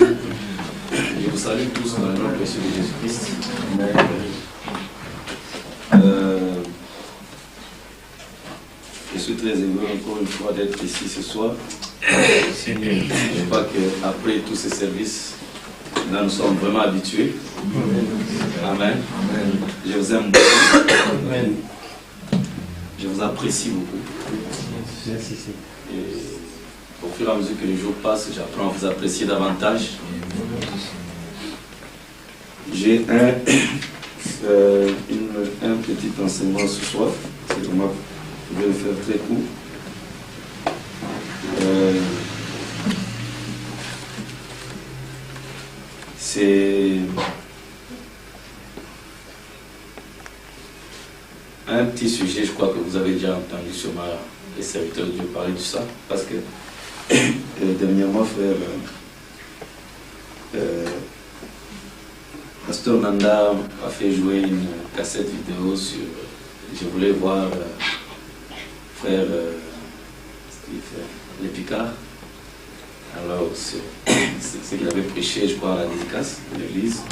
Je vous salue tous dans le nom précieux de Jésus-Christ. Je suis très heureux encore une fois d'être ici ce soir. Je crois qu'après tous ces services, là nous sommes vraiment habitués. Amen. Je vous aime beaucoup. Amen. Je vous apprécie beaucoup. Et au fur et à mesure que les jours passent, j'apprends à vous apprécier davantage. J'ai un petit enseignement ce soir. C'est vraiment, je vais le faire très court. C'est un petit sujet, je crois que vous avez déjà entendu sûrement les serviteurs de Dieu parler de ça, parce que dernièrement, frère Pasteur Nanda a fait jouer une cassette vidéo sur. Je voulais voir frère Les Picards. Alors, c'est ce qu'il avait prêché, je crois, à la dédicace de l'église.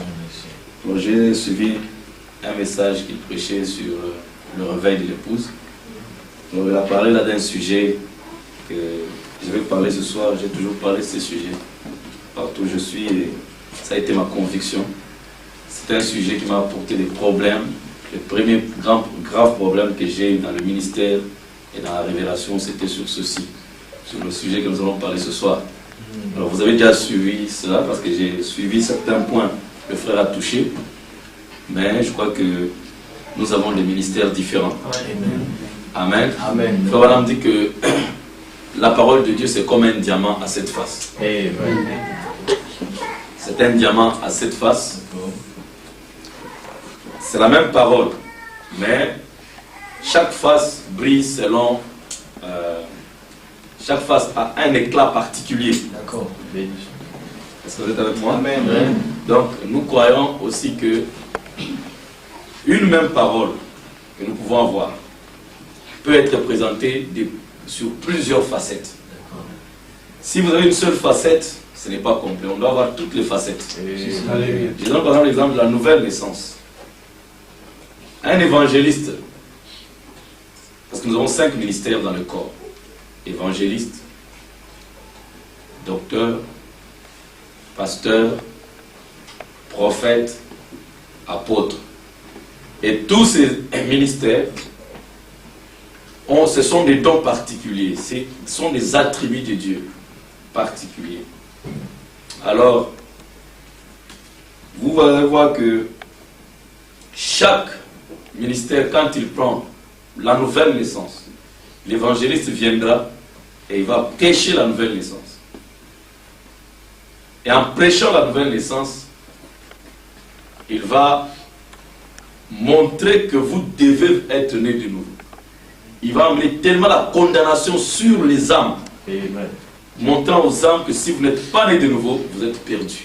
Donc, j'ai suivi un message qu'il prêchait sur le réveil de l'épouse. Donc, il a parlé là d'un sujet que je vais parler ce soir. J'ai toujours parlé de ce sujet partout où je suis et ça a été ma conviction. C'est un sujet qui m'a apporté des problèmes. Le premier grave problème que j'ai eu dans le ministère et dans la révélation, c'était sur ceci, sur le sujet que nous allons parler ce soir. Alors vous avez déjà suivi cela parce que j'ai suivi certains points que le frère a touchés, mais je crois que nous avons des ministères différents. Amen. Amen. Frère Madame dit que la parole de Dieu c'est comme un diamant à 7 faces. C'est un diamant à 7 faces. C'est la même parole, mais chaque face brille selon... chaque face a un éclat particulier. D'accord. Est-ce que vous êtes avec moi? Amen. Donc, nous croyons aussi que une même parole que nous pouvons avoir peut être présentée sur plusieurs facettes. Si vous avez une seule facette, ce n'est pas complet. On doit avoir toutes les facettes. Je donne par exemple l'exemple de la nouvelle naissance. Un évangéliste, parce que nous avons 5 ministères dans le corps. Évangéliste, docteur, pasteur, prophète, apôtre. Et tous ces ministères, ce sont des dons particuliers, ce sont des attributs de Dieu particuliers. Alors, vous allez voir que chaque ministère, quand il prend la nouvelle naissance, l'évangéliste viendra et il va prêcher la nouvelle naissance. Et en prêchant la nouvelle naissance, il va montrer que vous devez être né de nouveau. Il va amener tellement la condamnation sur les âmes, montrant aux âmes que si vous n'êtes pas né de nouveau, vous êtes perdus.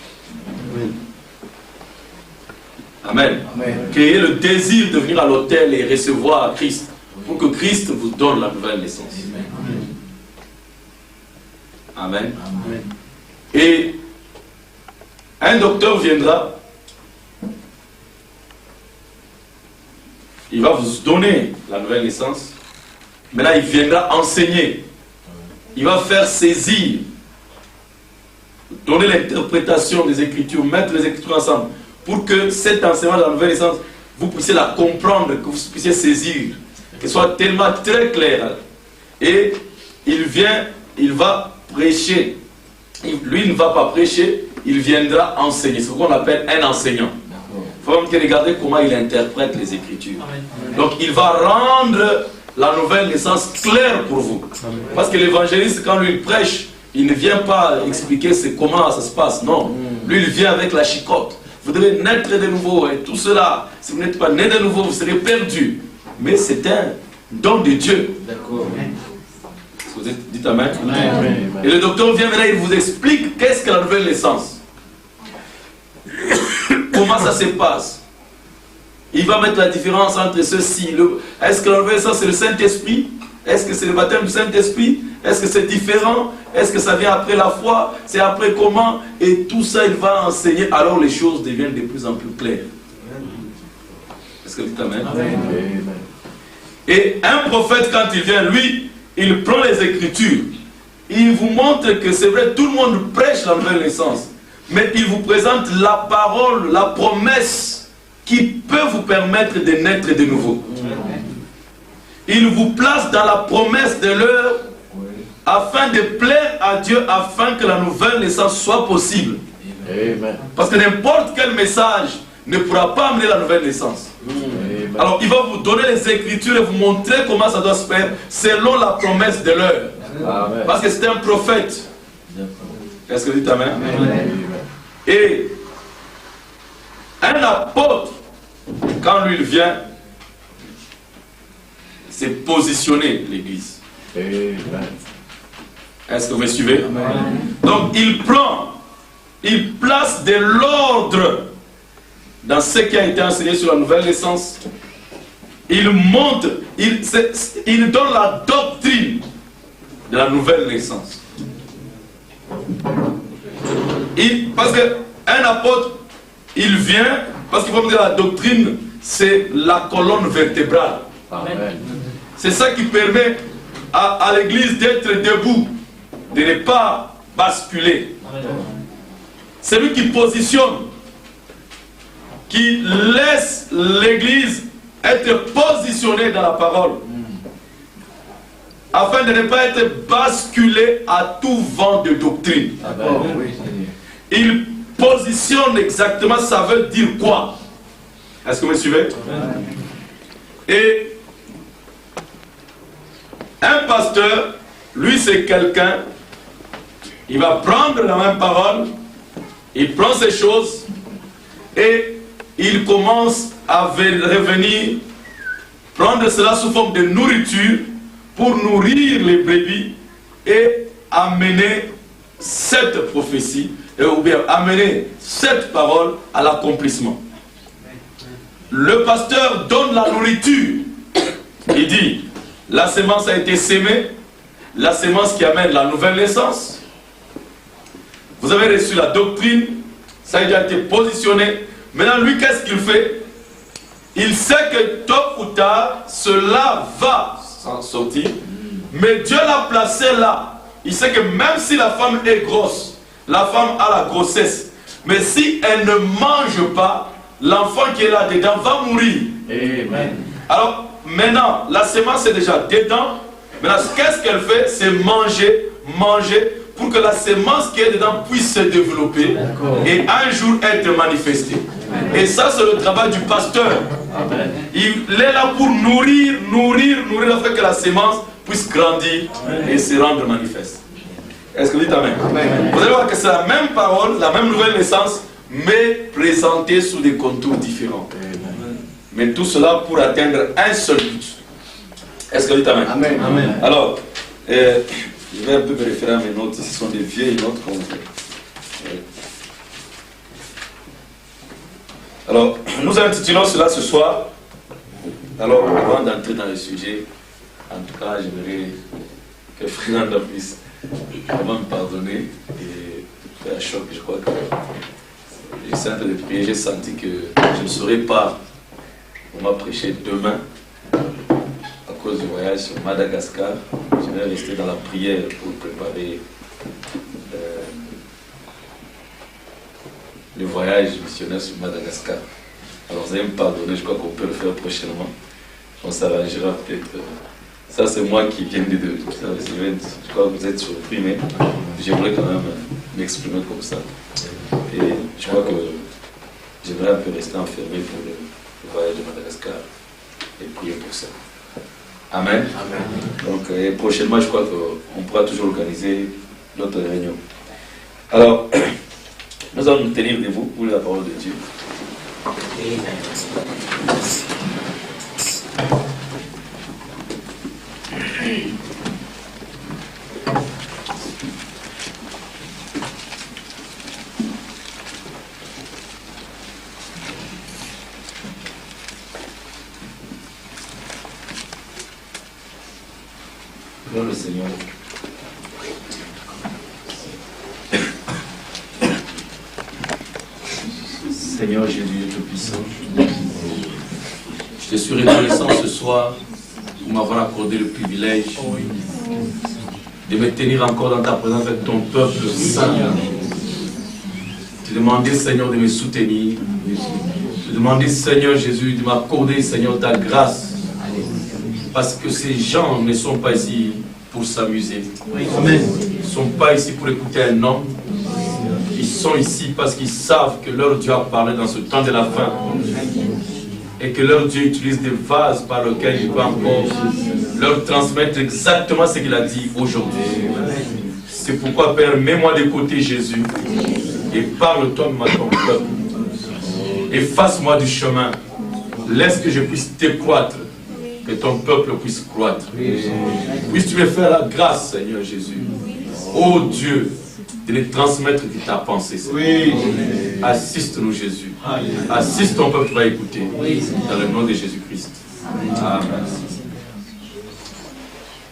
Amen. Amen. Créez le désir de venir à l'autel et recevoir Christ, pour que Christ vous donne la nouvelle naissance. Amen. Amen. Et un docteur viendra, il va vous donner la nouvelle naissance. Maintenant, il viendra enseigner. Il va faire saisir, donner l'interprétation des Écritures, mettre les Écritures ensemble, pour que cet enseignement de la nouvelle naissance, vous puissiez la comprendre, que vous puissiez saisir, qu'elle soit tellement très claire. Et il vient, il va prêcher. Lui, il ne va pas prêcher, il viendra enseigner. C'est ce qu'on appelle un enseignant. Il faut même regarder comment il interprète les Écritures. Donc, il va rendre la nouvelle naissance claire pour vous. Parce que l'évangéliste, quand lui il prêche, il ne vient pas expliquer comment ça se passe. Non. Lui, il vient avec la chicotte. Vous devez naître de nouveau et tout cela. Si vous n'êtes pas né de nouveau, vous serez perdu. Mais c'est un don de Dieu. D'accord. Vous dites Amen. Amen. Et le docteur vient maintenant, il vous explique qu'est-ce que la nouvelle naissance. Comment ça se passe. Il va mettre la différence entre ceci. Est-ce que la nouvelle naissance c'est le Saint-Esprit Est-ce que c'est le baptême du Saint-Esprit? Est-ce que c'est différent? Est-ce que ça vient après la foi? C'est après comment? Et tout ça, il va enseigner. Alors les choses deviennent de plus en plus claires. Est-ce que vous dites Amen? Amen. Et un prophète, quand il vient, lui, il prend les Écritures. Il vous montre que c'est vrai, tout le monde prêche la nouvelle naissance. Mais il vous présente la parole, la promesse qui peut vous permettre de naître de nouveau. Il vous place dans la promesse de l'heure afin de plaire à Dieu, afin que la nouvelle naissance soit possible. Amen. Parce que n'importe quel message ne pourra pas amener la nouvelle naissance. Amen. Alors il va vous donner les Écritures et vous montrer comment ça doit se faire selon la promesse de l'heure. Parce que c'est un prophète. Est-ce que vous dites Amen? Amen. Et un apôtre, quand lui il vient, c'est positionner l'église. Est-ce que vous me suivez? Amen. Donc il place de l'ordre dans ce qui a été enseigné sur la nouvelle naissance. Il montre, il donne la doctrine de la nouvelle naissance. Parce qu'un apôtre, il vient, parce qu'il faut me dire la doctrine, c'est la colonne vertébrale. Amen. C'est ça qui permet à l'église d'être debout, de ne pas basculer. C'est lui qui positionne, qui laisse l'église être positionnée dans la parole, afin de ne pas être basculé à tout vent de doctrine. Il positionne exactement, ça veut dire quoi? Est-ce que vous me suivez? Et un pasteur, lui c'est quelqu'un, il va prendre la même parole, il prend ces choses et il commence à revenir, prendre cela sous forme de nourriture pour nourrir les brebis et amener cette prophétie, ou bien amener cette parole à l'accomplissement. Le pasteur donne la nourriture. Il dit, la sémence a été sémée, la sémence qui amène la nouvelle naissance. Vous avez reçu la doctrine, ça a déjà été positionné. Maintenant, lui, qu'est-ce qu'il fait? Il sait que tôt ou tard, cela va s'en sortir. Mais Dieu l'a placé là. Il sait que même si la femme est grosse, la femme a la grossesse, mais si elle ne mange pas, l'enfant qui est là-dedans va mourir. Amen. Alors, maintenant, la sémence est déjà dedans. Maintenant, qu'est-ce qu'elle fait? C'est manger, pour que la sémence qui est dedans puisse se développer et un jour être manifestée. Et ça, c'est le travail du pasteur. Amen. Il est là pour nourrir, afin que la sémence puisse grandir et se rendre manifeste. Est-ce que vous dites Amen? Amen. Vous allez voir que c'est la même parole, la même nouvelle naissance, mais présentée sous des contours différents. Amen. Mais tout cela pour atteindre un seul but. Est-ce que vous dites Amen? Amen. Amen. Alors, je vais un peu me référer à mes notes. Ce sont des vieilles notes qu'on fait. Alors, nous intitulons cela ce soir. Alors, avant d'entrer dans le sujet, en tout cas, j'aimerais que Fernanda puisse vraiment me pardonner et faire un choc. Je crois que j'ai essayé de prier, j'ai senti que je ne saurais pas comment prêcher demain à cause du voyage sur Madagascar. Je vais rester dans la prière pour préparer le voyage missionnaire sur Madagascar. Alors vous allez me pardonner, je crois qu'on peut le faire prochainement. On s'arrangera peut-être. Ça c'est moi qui viens de je crois que vous êtes surpris, mais j'aimerais quand même m'exprimer comme ça. Et je crois que j'aimerais un peu rester enfermé pour le voyage de Madagascar et prier pour ça. Amen. Amen. Donc prochainement, je crois qu'on pourra toujours organiser notre réunion. Alors, nous allons nous tenir debout pour la parole de Dieu. Amen. Prions le Seigneur. Seigneur Jésus, Dieu puissant, je te suis reconnaissant ce soir pour m'avoir accordé le privilège de me tenir encore dans ta présence avec ton peuple saint. Te demander, Seigneur, de me soutenir. Te demander, Seigneur Jésus, de m'accorder, Seigneur, ta grâce. Parce que ces gens ne sont pas ici pour s'amuser. Ils ne sont pas ici pour écouter un homme. Ils sont ici parce qu'ils savent que leur Dieu a parlé dans ce temps de la fin. Et que leur Dieu utilise des vases par lesquels il peut encore leur transmettre exactement ce qu'il a dit aujourd'hui. C'est pourquoi, Père, mets-moi de côté, Jésus, et parle-toi à ton peuple. Efface-moi du chemin. Laisse que je puisse décroître, que ton peuple puisse croître. Puisses-tu me faire la grâce, Seigneur Jésus. Ô Dieu, de les transmettre de ta pensée. Oui. Assiste-nous, Jésus. Assiste ton peuple qui va écouter. Dans le nom de Jésus-Christ. Amen.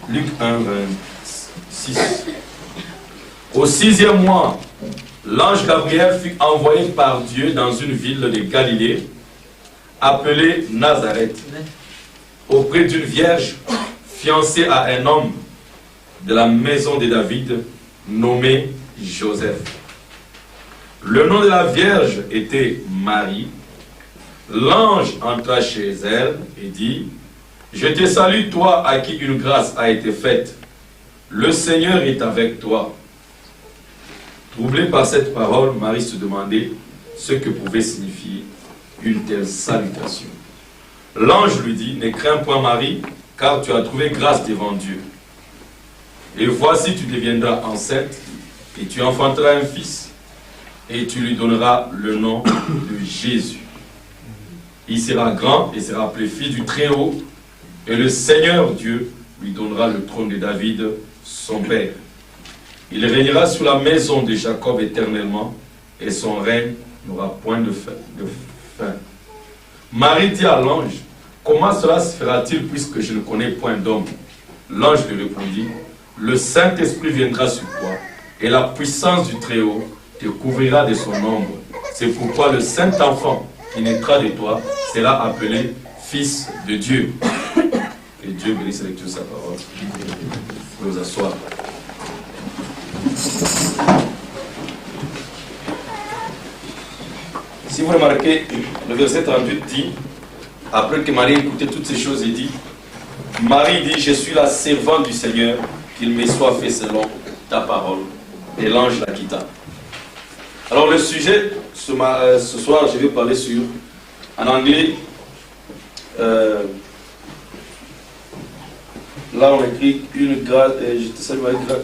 Luc 1, 26. Au 6e mois, l'ange Gabriel fut envoyé par Dieu dans une ville de Galilée, appelée Nazareth, auprès d'une vierge fiancée à un homme de la maison de David, nommé Joseph. Le nom de la vierge était Marie. L'ange entra chez elle et dit: Je te salue, toi à qui une grâce a été faite. Le Seigneur est avec toi. Troublée par cette parole, Marie se demandait ce que pouvait signifier une telle salutation. L'ange lui dit: Ne crains point, Marie, car tu as trouvé grâce devant Dieu. Et voici, tu deviendras enceinte, et tu enfanteras un fils, et tu lui donneras le nom de Jésus. Il sera grand et sera appelé fils du Très-Haut, et le Seigneur Dieu lui donnera le trône de David, son père. Il régnera sur la maison de Jacob éternellement, et son règne n'aura point de fin. Marie dit à l'ange: Comment cela se fera-t-il puisque je ne connais point d'homme? L'ange lui répondit: Le Saint-Esprit viendra sur toi, et la puissance du Très-Haut te couvrira de son ombre. C'est pourquoi le Saint-Enfant qui naîtra de toi sera appelé Fils de Dieu. Que Dieu bénisse avec toute sa parole. Vous pouvez vous asseoir. Si vous remarquez, le verset 38 dit, après que Marie écoutait toutes ces choses, il dit, Marie dit: Je suis la servante du Seigneur, qu'il me soit fait selon ta parole. Et l'ange la quitta. Alors le sujet, ce soir, je vais parler sur, en anglais, là on écrit une grâce, je te salue Marie, grâce.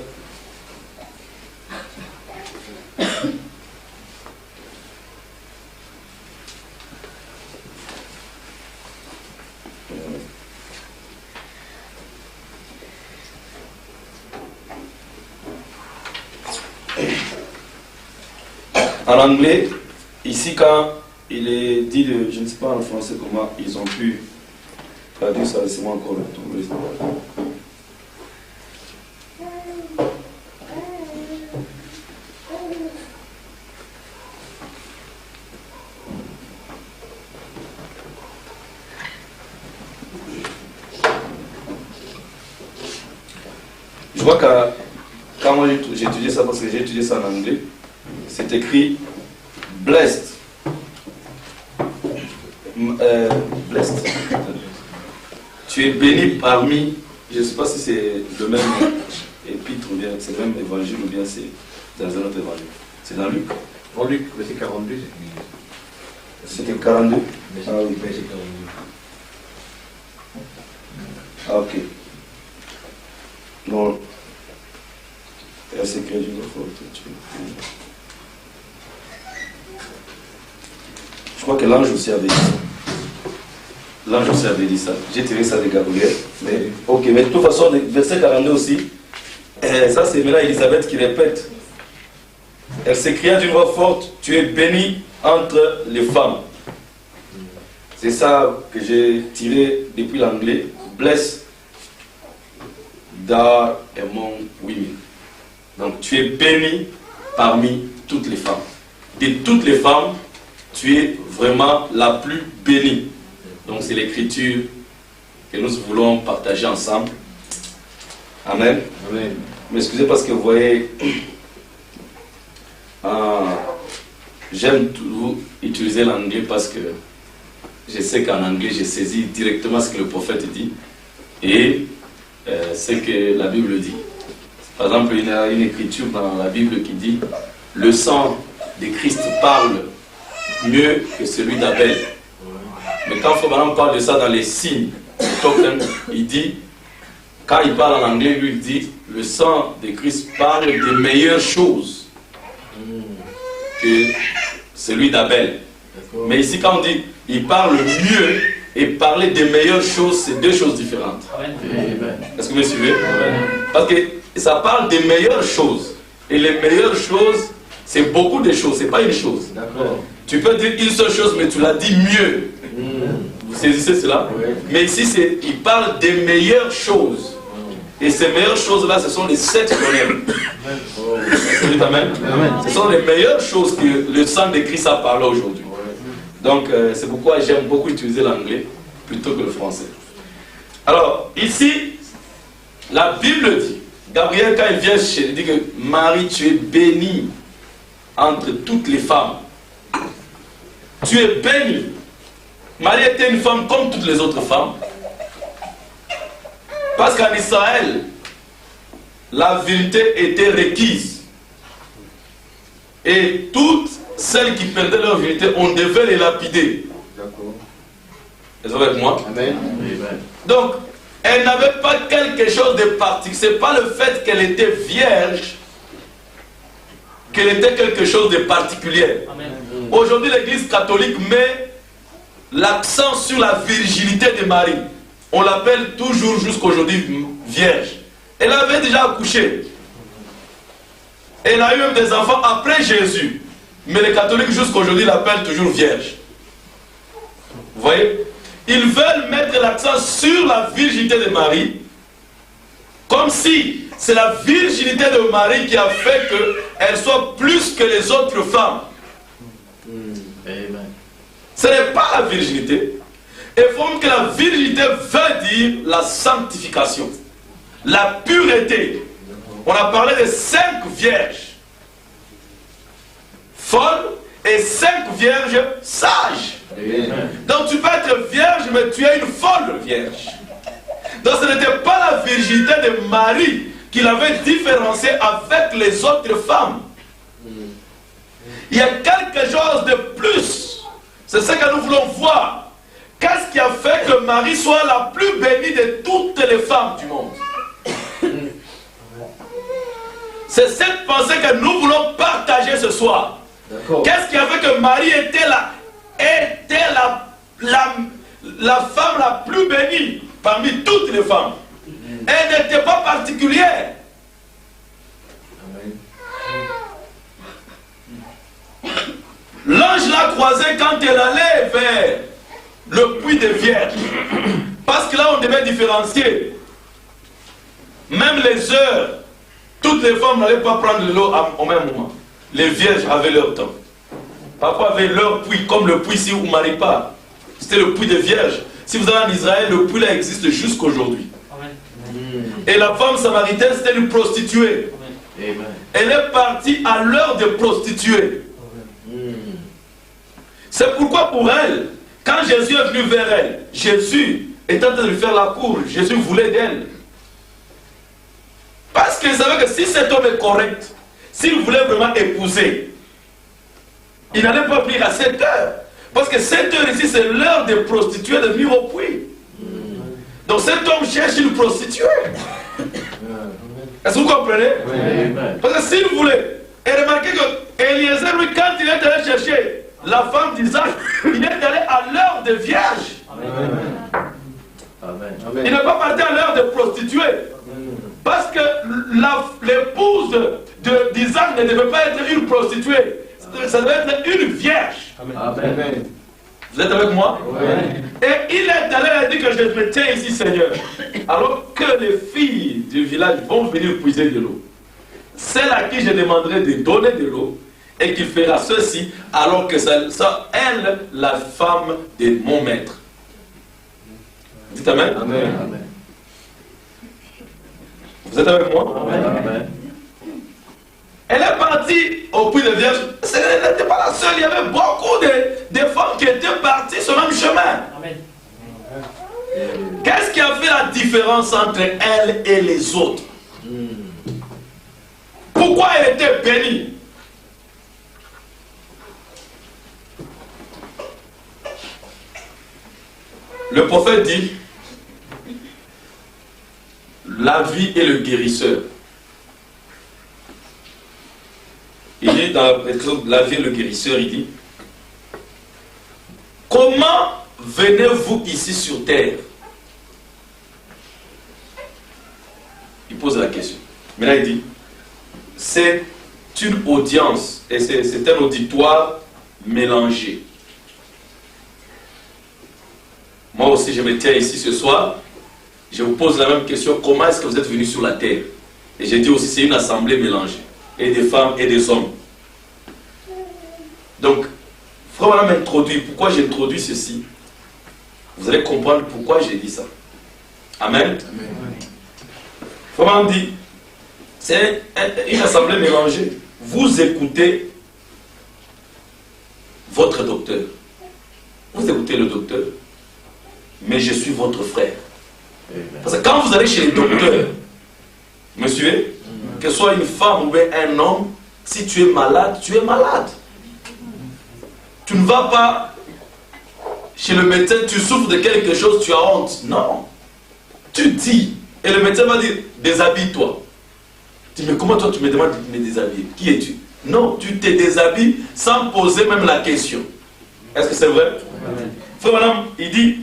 En anglais, ici quand il est dit, je ne sais pas en français comment ils ont pu traduire ça, laissez-moi encore le trouver. Je vois que quand moi j'ai étudié ça, parce que j'ai étudié ça en anglais, c'est écrit blessed. Blessed. Tu es béni parmi, je ne sais pas si c'est le même épître ou bien c'est le même évangile ou bien c'est dans un autre évangile. C'est dans Luc. En Luc, verset 42, c'était 42. Ah oui, verset 42. Ah ok. Non. C'est que je crois que l'ange aussi avait dit ça. L'ange aussi avait dit ça. J'ai tiré ça de Gabriel. Mais, ok, mais de toute façon, verset 42 aussi, ça c'est maintenant Élisabeth qui répète. Elle s'écria d'une voix forte: Tu es bénie entre les femmes. C'est ça que j'ai tiré depuis l'anglais. Bless Dar among women. Donc tu es béni parmi toutes les femmes. De toutes les femmes, tu es vraiment la plus bénie. Donc c'est l'écriture que nous voulons partager ensemble. Amen. Amen. M'excusez parce que vous voyez, j'aime toujours utiliser l'anglais parce que je sais qu'en anglais, je saisis directement ce que le prophète dit et ce que la Bible dit. Par exemple, il y a une écriture dans la Bible qui dit « Le sang de Christ parle mieux que celui d'Abel ». Mais quand Frère parle de ça dans les signes, il dit, quand il parle en anglais, lui il dit « Le sang de Christ parle des meilleures choses que celui d'Abel ». Mais ici, quand on dit « Il parle mieux », et parler des meilleures choses, c'est deux choses différentes. Est-ce que vous me suivez? Parce que ça parle des meilleures choses. Et les meilleures choses, c'est beaucoup de choses, c'est pas une chose. Tu peux dire une seule chose, mais tu l'as dit mieux. Vous saisissez cela? Mais ici, il parle des meilleures choses. Et ces meilleures choses-là, ce sont les 7 qu'on aime. Amen. Ce sont les meilleures choses que le sang de Christ a parlé aujourd'hui. Donc, c'est pourquoi j'aime beaucoup utiliser l'anglais plutôt que le français. Alors, ici, la Bible dit, Gabriel, quand il vient chez lui, il dit que Marie, tu es bénie entre toutes les femmes. Tu es bénie. Marie était une femme comme toutes les autres femmes. Parce qu'en Israël, la vérité était requise. Et toutes celles qui perdaient leur vérité, on devait les lapider. D'accord. Elles sont avec moi? Amen. Donc, elle n'avait pas quelque chose de particulier. Ce n'est pas le fait qu'elle était vierge qu'elle était quelque chose de particulier. Aujourd'hui, l'Église catholique met l'accent sur la virginité de Marie. On l'appelle toujours jusqu'aujourd'hui vierge. Elle avait déjà accouché. Elle a eu même des enfants après Jésus. Mais les catholiques jusqu'aujourd'hui l'appellent toujours vierge. Vous voyez? Ils veulent mettre l'accent sur la virginité de Marie, comme si c'est la virginité de Marie qui a fait qu'elle soit plus que les autres femmes. Ce n'est pas la virginité. Il faut que la virginité veut dire la sanctification, la pureté. On a parlé de 5 vierges folles et 5 vierges sages. Donc tu peux être vierge, mais tu es une folle vierge. Donc ce n'était pas la virginité de Marie qui l'avait différenciée avec les autres femmes. Il y a quelque chose de plus. C'est ce que nous voulons voir. Qu'est-ce qui a fait que Marie soit la plus bénie de toutes les femmes du monde? C'est cette pensée que nous voulons partager ce soir. Qu'est-ce qui a fait que Marie était la femme la plus bénie parmi toutes les femmes? Elle n'était pas particulière. L'ange l'a croisée quand elle allait vers le puits des vierges. Parce que là, on devait différencier. Même les heures, toutes les femmes n'allaient pas prendre de l'eau au même moment. Les vierges avaient leur temps. Papa avait leur puits, comme le puits ici où Marie part. C'était le puits des vierges. Si vous allez en Israël, le puits là existe jusqu'aujourd'hui. Et la femme samaritaine, c'était une prostituée. Amen. Elle est partie à l'heure de prostituée. C'est pourquoi pour elle, quand Jésus est venu vers elle, Jésus était en train de lui faire la cour. Jésus voulait d'elle. Parce qu'il savait que si cet homme est correct, s'il voulait vraiment épouser, il n'allait pas venir à 7 heures. Parce que 7 heures ici, c'est l'heure des prostituées de venir au puits. Donc cet homme cherche une prostituée. Est-ce que vous comprenez? Parce que s'il voulait, et remarquez que Eliezer, lui, quand il est allé chercher la femme d'Isaac, il est allé à l'heure des vierges. Il n'est pas parti à l'heure des prostituées. Parce que l'épouse d'Isaac ne devait pas être une prostituée. Ça devait être une vierge. Amen. Vous êtes avec moi? Ouais. Et il est allé et dit que je me tiens ici, Seigneur. Alors que les filles du village vont venir puiser de l'eau. Celle à qui je demanderai de donner de l'eau et qui fera ceci, alors que ça elle, la femme de mon maître. Dites Amen. Amen. Vous êtes avec moi? Amen. Elle est partie au puits de vierge. Elle n'était pas la seule. Il y avait beaucoup de femmes qui étaient parties sur le même chemin. Amen. Qu'est-ce qui a fait la différence entre elle et les autres? Pourquoi elle était bénie? Le prophète dit, la vie est le guérisseur. Il dit dans la vie est le guérisseur, il dit, comment venez-vous ici sur terre? Il pose la question. Maintenant il dit, c'est une audience et c'est un auditoire mélangé. Moi aussi je me tiens ici ce soir, je vous pose la même question, comment est-ce que vous êtes venus sur la terre? Et j'ai dit aussi c'est une assemblée mélangée, et des femmes et des hommes. Donc, Frère Branham m'introduit, pourquoi j'ai introduit ceci? Vous allez comprendre pourquoi j'ai dit ça. Amen. Frère Branham dit, c'est une assemblée mélangée. Vous écoutez votre docteur. Vous écoutez le docteur, mais je suis votre frère. Parce que quand vous allez chez le docteur, me suivez? Que ce soit une femme ou bien un homme, si tu es malade, tu es malade. Tu ne vas pas chez le médecin, tu souffres de quelque chose, tu as honte. Non. Tu dis, et le médecin va dire, déshabille-toi. Tu dis, mais comment toi tu me demandes de me déshabiller? Qui es-tu? Non, tu te déshabilles sans poser même la question. Est-ce que c'est vrai? Frère Branham, il dit,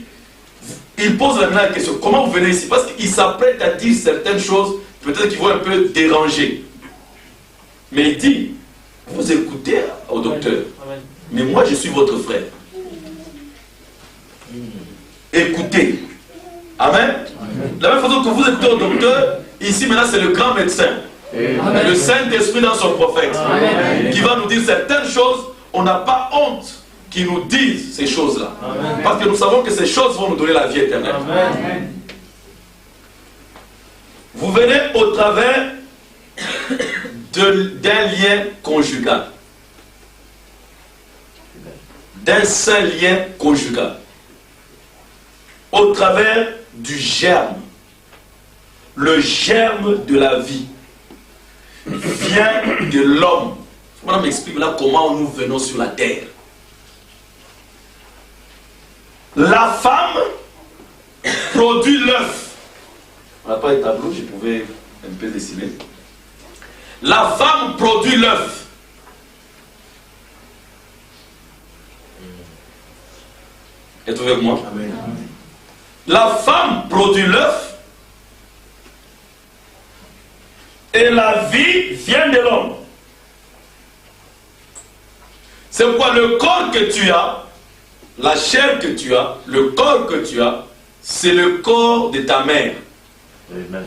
il pose la question, comment vous venez ici? Parce qu'il s'apprête à dire certaines choses, peut-être qu'ils vont un peu déranger. Mais il dit, vous écoutez au docteur, mais moi je suis votre frère. Écoutez. Amen. De la même façon que vous écoutez au docteur, ici maintenant c'est le grand médecin. Amen. Le Saint-Esprit dans son prophète. Amen. Qui va nous dire certaines choses, on n'a pas honte qu'ils nous disent ces choses-là. Parce que nous savons que ces choses vont nous donner la vie éternelle. Amen. Vous venez au travers d'un lien conjugal. D'un seul lien conjugal. Au travers du germe. Le germe de la vie vient de l'homme. On m'explique là comment nous venons sur la terre. La femme produit l'œuf. On n'a pas les tableaux, je pouvais un peu dessiner. La femme produit l'œuf. Êtes-vous avec moi? Amen. La femme produit l'œuf. Et la vie vient de l'homme. C'est pourquoi le corps que tu as, la chair que tu as, le corps que tu as, c'est le corps de ta mère. Amen.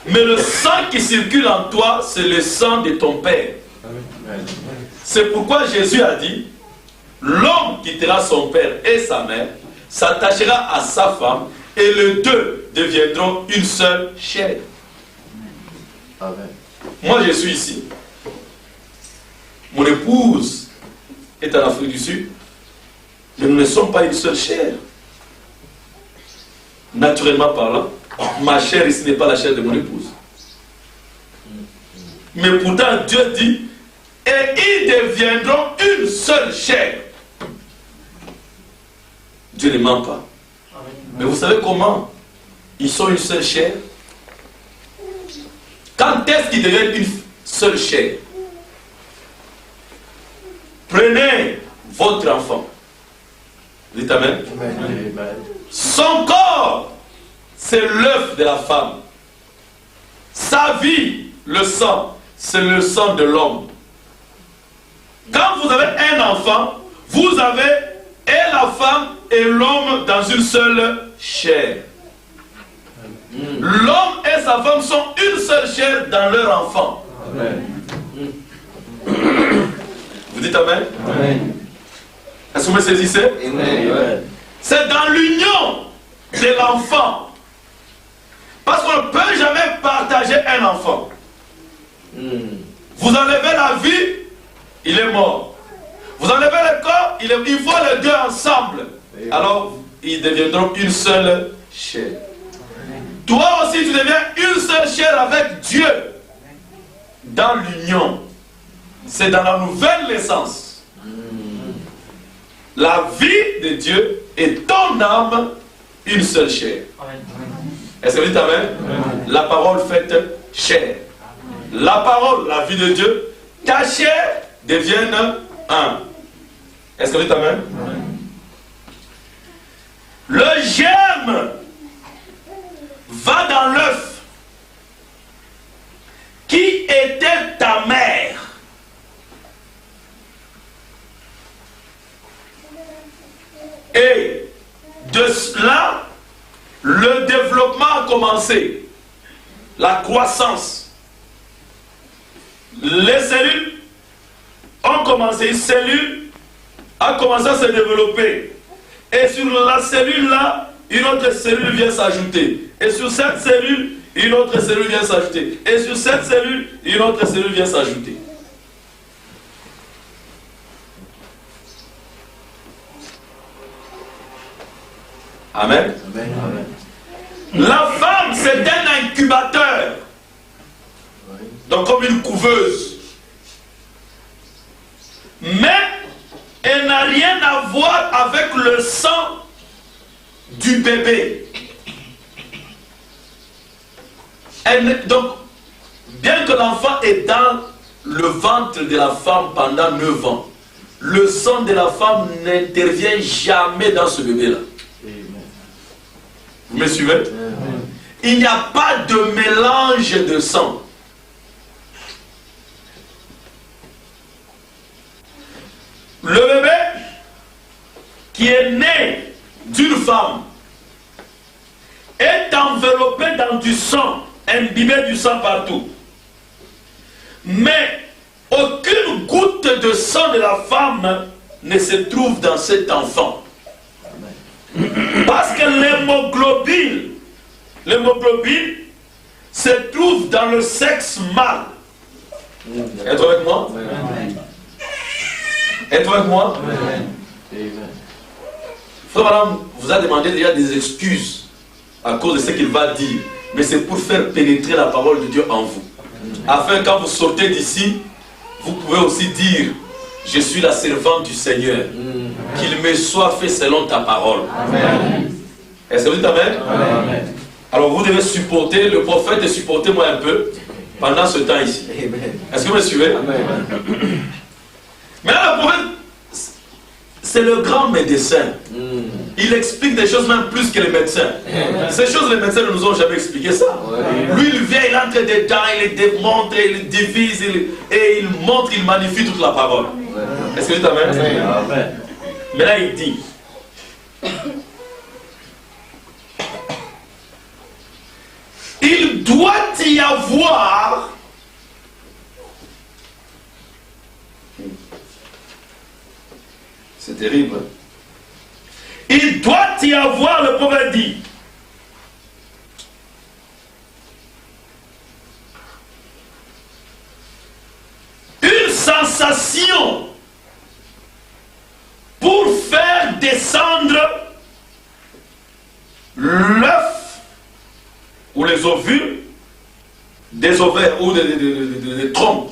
Mais le sang qui circule en toi, c'est le sang de ton père. Amen. C'est pourquoi Jésus a dit, l'homme quittera son père et sa mère, s'attachera à sa femme, et les deux deviendront une seule chair. Amen. Moi je suis ici. Mon épouse est en Afrique du Sud. Mais nous ne sommes pas une seule chair. Naturellement parlant, ma chair ici n'est pas la chair de mon épouse. Mais pourtant Dieu dit, et ils deviendront une seule chair. Dieu ne ment pas. Mais vous savez comment ils sont une seule chair? Quand est-ce qu'ils deviennent une seule chair? Prenez votre enfant. Dites Amen. Amen. Son corps, c'est l'œuf de la femme. Sa vie, le sang, c'est le sang de l'homme. Quand vous avez un enfant, vous avez et la femme et l'homme dans une seule chair. L'homme et sa femme sont une seule chair dans leur enfant. Amen. Vous dites Amen? Amen. Est-ce que vous me saisissez? Amen. C'est dans l'union de l'enfant. Parce qu'on ne peut jamais partager un enfant. Vous enlevez la vie, il est mort. Vous enlevez le corps, il faut les deux ensemble. Alors, ils deviendront une seule chair. Toi aussi, tu deviens une seule chair avec Dieu. Dans l'union. C'est dans la nouvelle naissance. La vie de Dieu et ton âme, une seule chair. Est-ce que vous dites Amen? La parole faite chair. La parole, la vie de Dieu, ta chair deviennent un. Est-ce que vous dites Amen? Le germe va dans l'œuf. Qui était ta mère? Et de cela, le développement a commencé. La croissance. Les cellules ont commencé. Une cellule a commencé à se développer. Et sur la cellule-là, une autre cellule vient s'ajouter. Et sur cette cellule, une autre cellule vient s'ajouter. Et sur cette cellule, une autre cellule vient s'ajouter. Amen. Amen. Amen. La femme, c'est un incubateur. Donc comme une couveuse. Mais elle n'a rien à voir avec le sang du bébé. Donc, bien que l'enfant est dans le ventre de la femme pendant 9 ans, le sang de la femme n'intervient jamais dans ce bébé-là. Vous me suivez? Il n'y a pas de mélange de sang. Le bébé qui est né d'une femme est enveloppé dans du sang, imbibé du sang partout. Mais aucune goutte de sang de la femme ne se trouve dans cet enfant. Parce que l'hémoglobine se trouve dans le sexe mâle. Êtes-vous avec moi? Êtes-vous avec moi? Frère madame vous a demandé déjà des excuses à cause de ce qu'il va dire. Mais c'est pour faire pénétrer la parole de Dieu en vous. Afin quand vous sortez d'ici, vous pouvez aussi dire: je suis la servante du Seigneur. Qu'il me soit fait selon ta parole. Amen. Est-ce que vous dites Amen? Amen. Alors vous devez supporter le prophète et supportez-moi un peu pendant ce temps ici. Est-ce que vous me suivez? Amen. Mais là, le prophète, c'est le grand médecin. Il explique des choses même plus que les médecins. Ces choses, les médecins ne nous ont jamais expliqué ça. Lui, il vient, il entre dedans, il démontre, il divise, et il montre, il magnifie toute la parole. Est-ce que vous dites Amen? Amen. Mais là, il dit: il doit y avoir c'est terrible. Il doit y avoir, le prophète dit, une sensation pour faire descendre l'œuf ou les ovules des ovaires ou des trompes.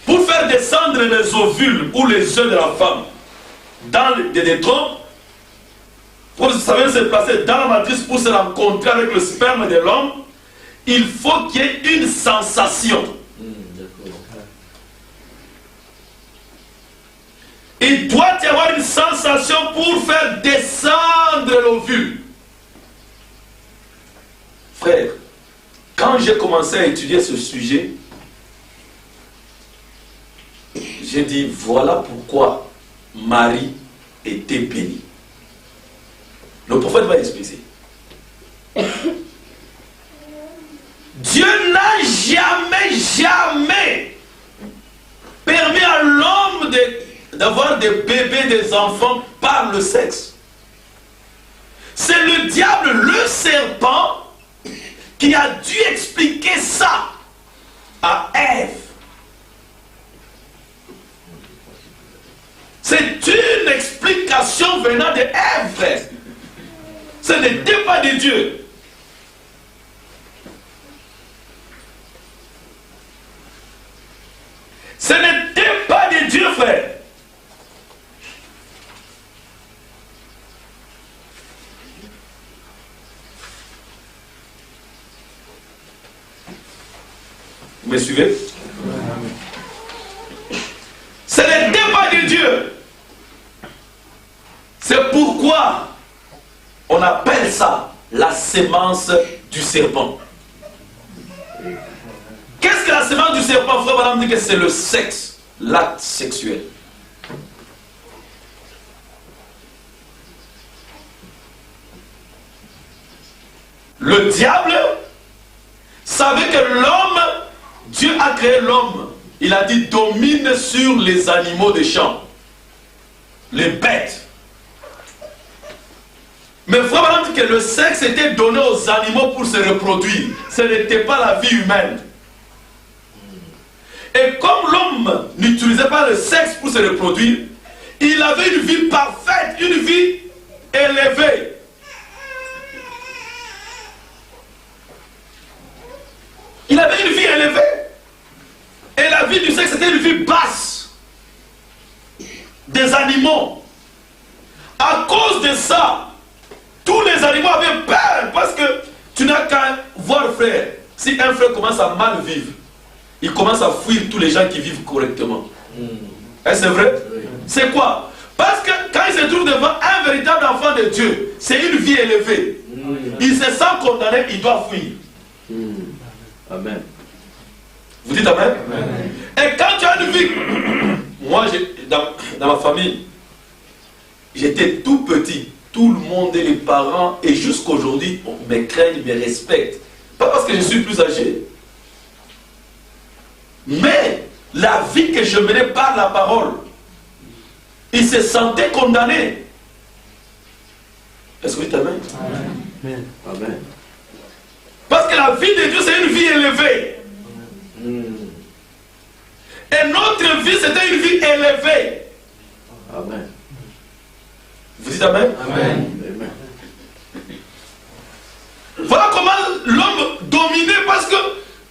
Pour faire descendre les ovules ou les œufs de la femme dans des trompes, pour savoir se placer dans la matrice pour se rencontrer avec le sperme de l'homme, il faut qu'il y ait une sensation. Il doit y avoir une sensation pour faire descendre l'ovule. Frère, quand j'ai commencé à étudier ce sujet, j'ai dit, voilà pourquoi Marie était béni. Le prophète va expliquer. Dieu n'a jamais permis à l'homme d'avoir des bébés, des enfants par le sexe. C'est le diable, le serpent, qui a dû expliquer ça à Ève. C'est une explication venant de Ève, frère. Ce n'était pas de Dieu. Ce n'était pas de Dieu, frère. Vous me suivez? Ce n'était pas de Dieu. C'est pourquoi on appelle ça la sémence du serpent. Qu'est-ce que la sémence du serpent? Frère Madame dit que c'est le sexe, l'acte sexuel. Le diable savait que l'homme, Dieu a créé l'homme. Il a dit domine sur les animaux des champs, les bêtes. Mais frère Madame dit que le sexe était donné aux animaux pour se reproduire. Ce n'était pas la vie humaine. Et comme l'homme n'utilisait pas le sexe pour se reproduire, il avait une vie parfaite, une vie élevée. Il avait une vie élevée. Et la vie du sexe était une vie basse. Des animaux. À cause de ça, tous les animaux avaient peur. Parce que tu n'as qu'à voir, frère. Si un frère commence à mal vivre, il commence à fuir tous les gens qui vivent correctement. Est-ce vrai? C'est quoi? Parce que quand il se trouve devant un véritable enfant de Dieu, c'est une vie élevée. Il se sent condamné, il doit fuir. Amen. Vous dites amen? Amen. Et quand tu as une vie, moi dans ma famille, j'étais tout petit. Tout le monde et les parents, et jusqu'aujourd'hui, on me craignent, me respectent. Pas parce que je suis plus âgé. Mais la vie que je menais par la parole, il se sentait condamné. Est-ce que vous dites amen? Amen. Amen. Parce que la vie de Dieu, c'est une vie élevée. Et notre vie, c'était une vie élevée. Amen. Vous dites amen? Amen. Voilà comment l'homme dominait, parce que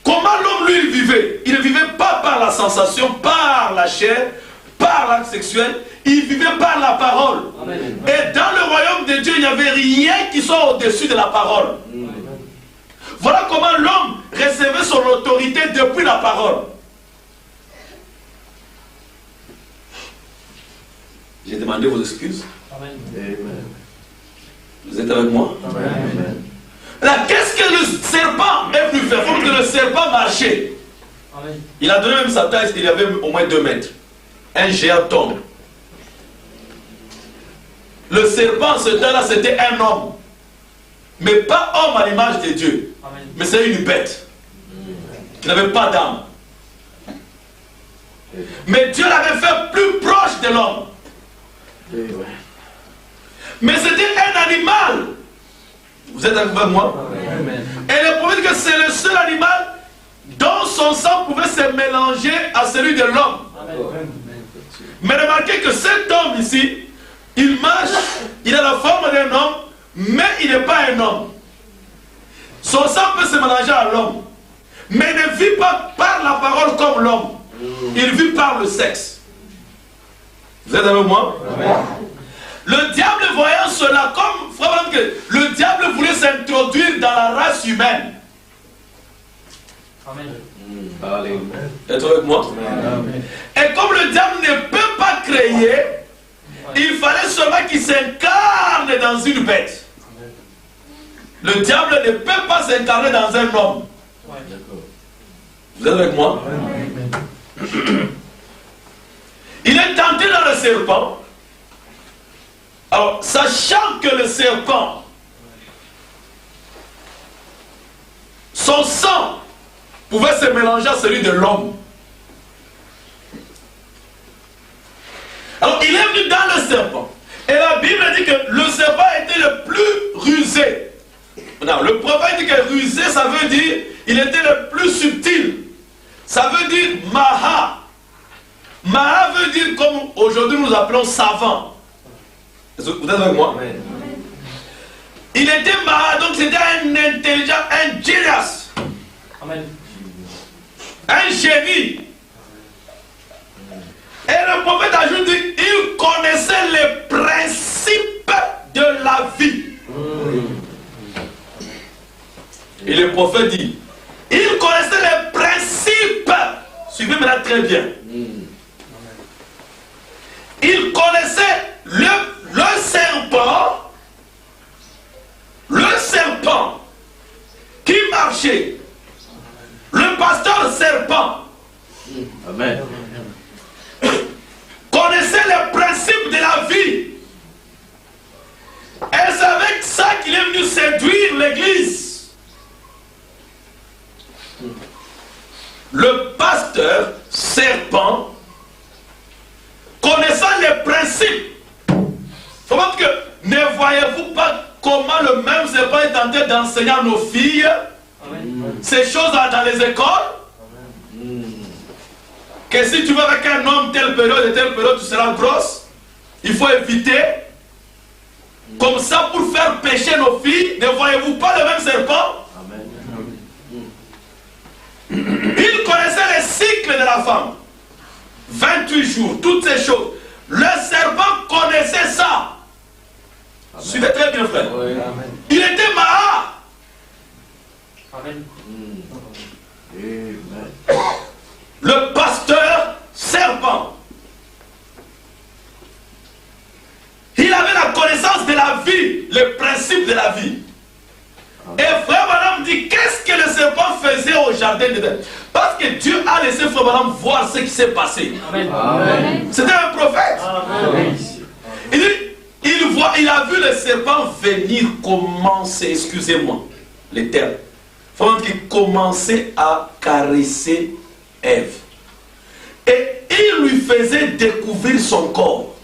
comment l'homme lui vivait. Il ne vivait pas par la sensation, par la chair, par l'acte sexuel. Il vivait par la parole. Amen. Et dans le royaume de Dieu, il n'y avait rien qui soit au-dessus de la parole. Voilà comment l'homme recevait son autorité depuis la parole. J'ai demandé vos excuses. Amen. Vous êtes avec moi? Amen. Là, qu'est-ce que le serpent est venu faire? Il faut que le serpent marchait. Amen. Il a donné même sa taille, il avait au moins 2 mètres. Un géant tombe. Le serpent, ce temps-là, c'était un homme. Mais pas homme à l'image de Dieu. Amen. Mais c'est une bête. Qui n'avait pas d'âme. Mais Dieu l'avait fait plus proche de l'homme. Mais c'était un animal. Vous êtes avec moi? Amen. Et le problème est que c'est le seul animal dont son sang pouvait se mélanger à celui de l'homme. Mais remarquez que cet homme ici, il marche, il a la forme d'un homme, mais il n'est pas un homme. Son sang peut se mélanger à l'homme, mais il ne vit pas par la parole comme l'homme. Il vit par le sexe. Vous êtes avec moi? Amen. Le diable voyant cela, comme frère, le diable voulait s'introduire dans la race humaine. Amen. Êtes-vous avec moi? Amen. Et comme le diable ne peut pas créer, il fallait seulement qu'il s'incarne dans une bête. Le diable ne peut pas s'incarner dans un homme. Vous êtes avec moi? Il est tenté dans le serpent. Alors, sachant que le serpent, son sang pouvait se mélanger à celui de l'homme. Alors, il est venu dans le serpent. Et la Bible dit que le serpent était le plus rusé. Non, le prophète dit que rusé, ça veut dire, il était le plus subtil. Ça veut dire maha. Maha veut dire comme aujourd'hui nous appelons savant. Vous êtes avec moi? Il était maha, donc c'était un intelligent, un genius. Amen. Un génie. Et le prophète ajoute, il connaissait les principes de la vie. Et le prophète dit, il connaissait les principes. Suivez maintenant très bien. Il connaissait le serpent qui marchait. Le pasteur serpent. Amen. Connaissait les principes de la vie. Et c'est avec ça qu'il est venu séduire l'église. Le pasteur serpent, connaissant les principes. Faut voir que ne voyez-vous pas comment le même serpent est tenté d'enseigner à nos filles ces choses dans les écoles? Que si tu vas avec un homme telle période et telle période, tu seras grosse. Il faut éviter. Comme ça, pour faire pécher nos filles, ne voyez-vous pas le même serpent? Amen. Il connaissait les cycles de la femme. 28 jours, toutes ces choses. Le serpent connaissait ça. Amen. Suivez très bien, frère. Oui. Il était Maha. Amen. Amen. Le pasteur serpent. Il avait la connaissance de la vie, les principes de la vie. Et frère Madame dit, qu'est-ce que le serpent faisait au jardin d'Éden? Parce que Dieu a laissé frère Madame voir ce qui s'est passé. Amen. Amen. C'était un prophète. Amen. Il dit, il a vu le serpent venir commencer, excusez-moi, les termes. Frère qui commençait à caresser Ève. Et il lui faisait découvrir son corps.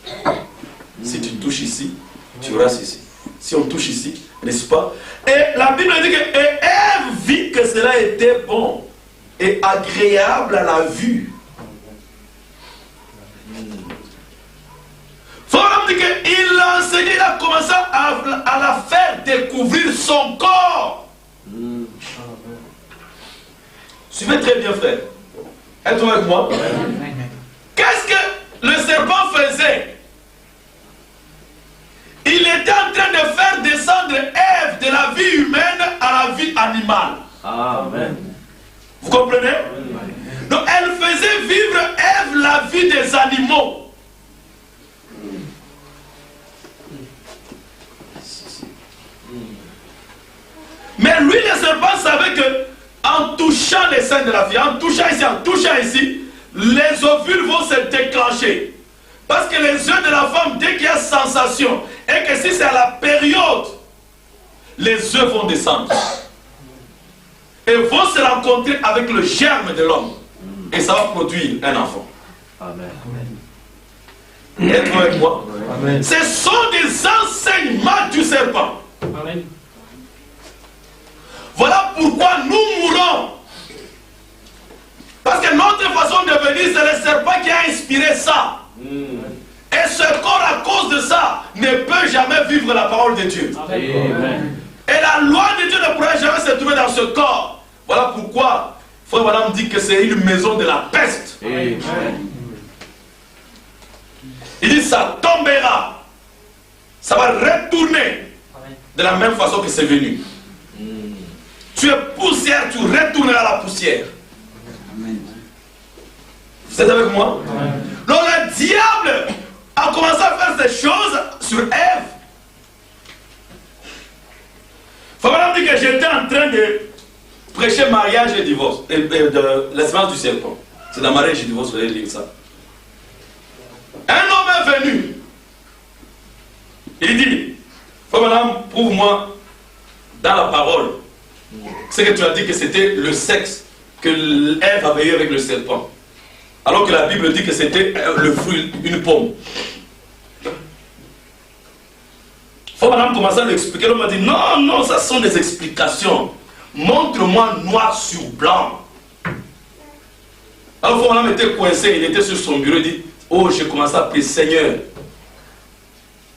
Si tu touches ici, tu restes ici. Si on touche ici, n'est-ce pas? Et la Bible dit que Ève vit que cela était bon et agréable à la vue. Frère dit qu'il a enseigné, il a commencé à la faire découvrir son corps. Suivez très bien, frère. Êtes-vous avec moi? Qu'est-ce que le serpent faisait? Il était en train de faire descendre Ève de la vie humaine à la vie animale. Amen. Vous comprenez? Donc elle faisait vivre Ève la vie des animaux. Mais lui, le serpent savait que en touchant les seins de la fille, en touchant ici, les ovules vont se déclencher. Parce que les yeux de la femme, dès qu'il y a sensation, et que si c'est à la période, les œufs vont descendre. Et vont se rencontrer avec le germe de l'homme. Et ça va produire un enfant. Amen. Êtes-vous avec moi? Amen. Ce sont des enseignements du serpent. Amen. Voilà pourquoi nous mourons. Parce que notre façon de venir, c'est le serpent qui a inspiré ça. Et ce corps, à cause de ça, ne peut jamais vivre la parole de Dieu. Amen. Et la loi de Dieu ne pourrait jamais se trouver dans ce corps. Voilà pourquoi, frère madame dit que c'est une maison de la peste. Amen. Il dit ça tombera. Ça va retourner de la même façon que c'est venu. Tu es poussière, tu retourneras à la poussière. Vous êtes avec moi? Donc le diable a commencé à faire ces choses sur Ève. Faut madame dit que j'étais en train de prêcher mariage et divorce, de l'espérance du serpent. C'est dans mariage et divorce, vous allez lire ça. Un homme est venu. prouve-moi dans la parole, c'est que tu as dit que c'était le sexe que Ève avait eu avec le serpent. Alors que la Bible dit que c'était le fruit, une pomme. Faut madame commencer à l'expliquer. L'homme m'a dit non, non, ça sont des explications. Montre-moi noir sur blanc. Alors faut madame était coincé, il était sur son bureau, il dit oh, j'ai commencé à prier Seigneur.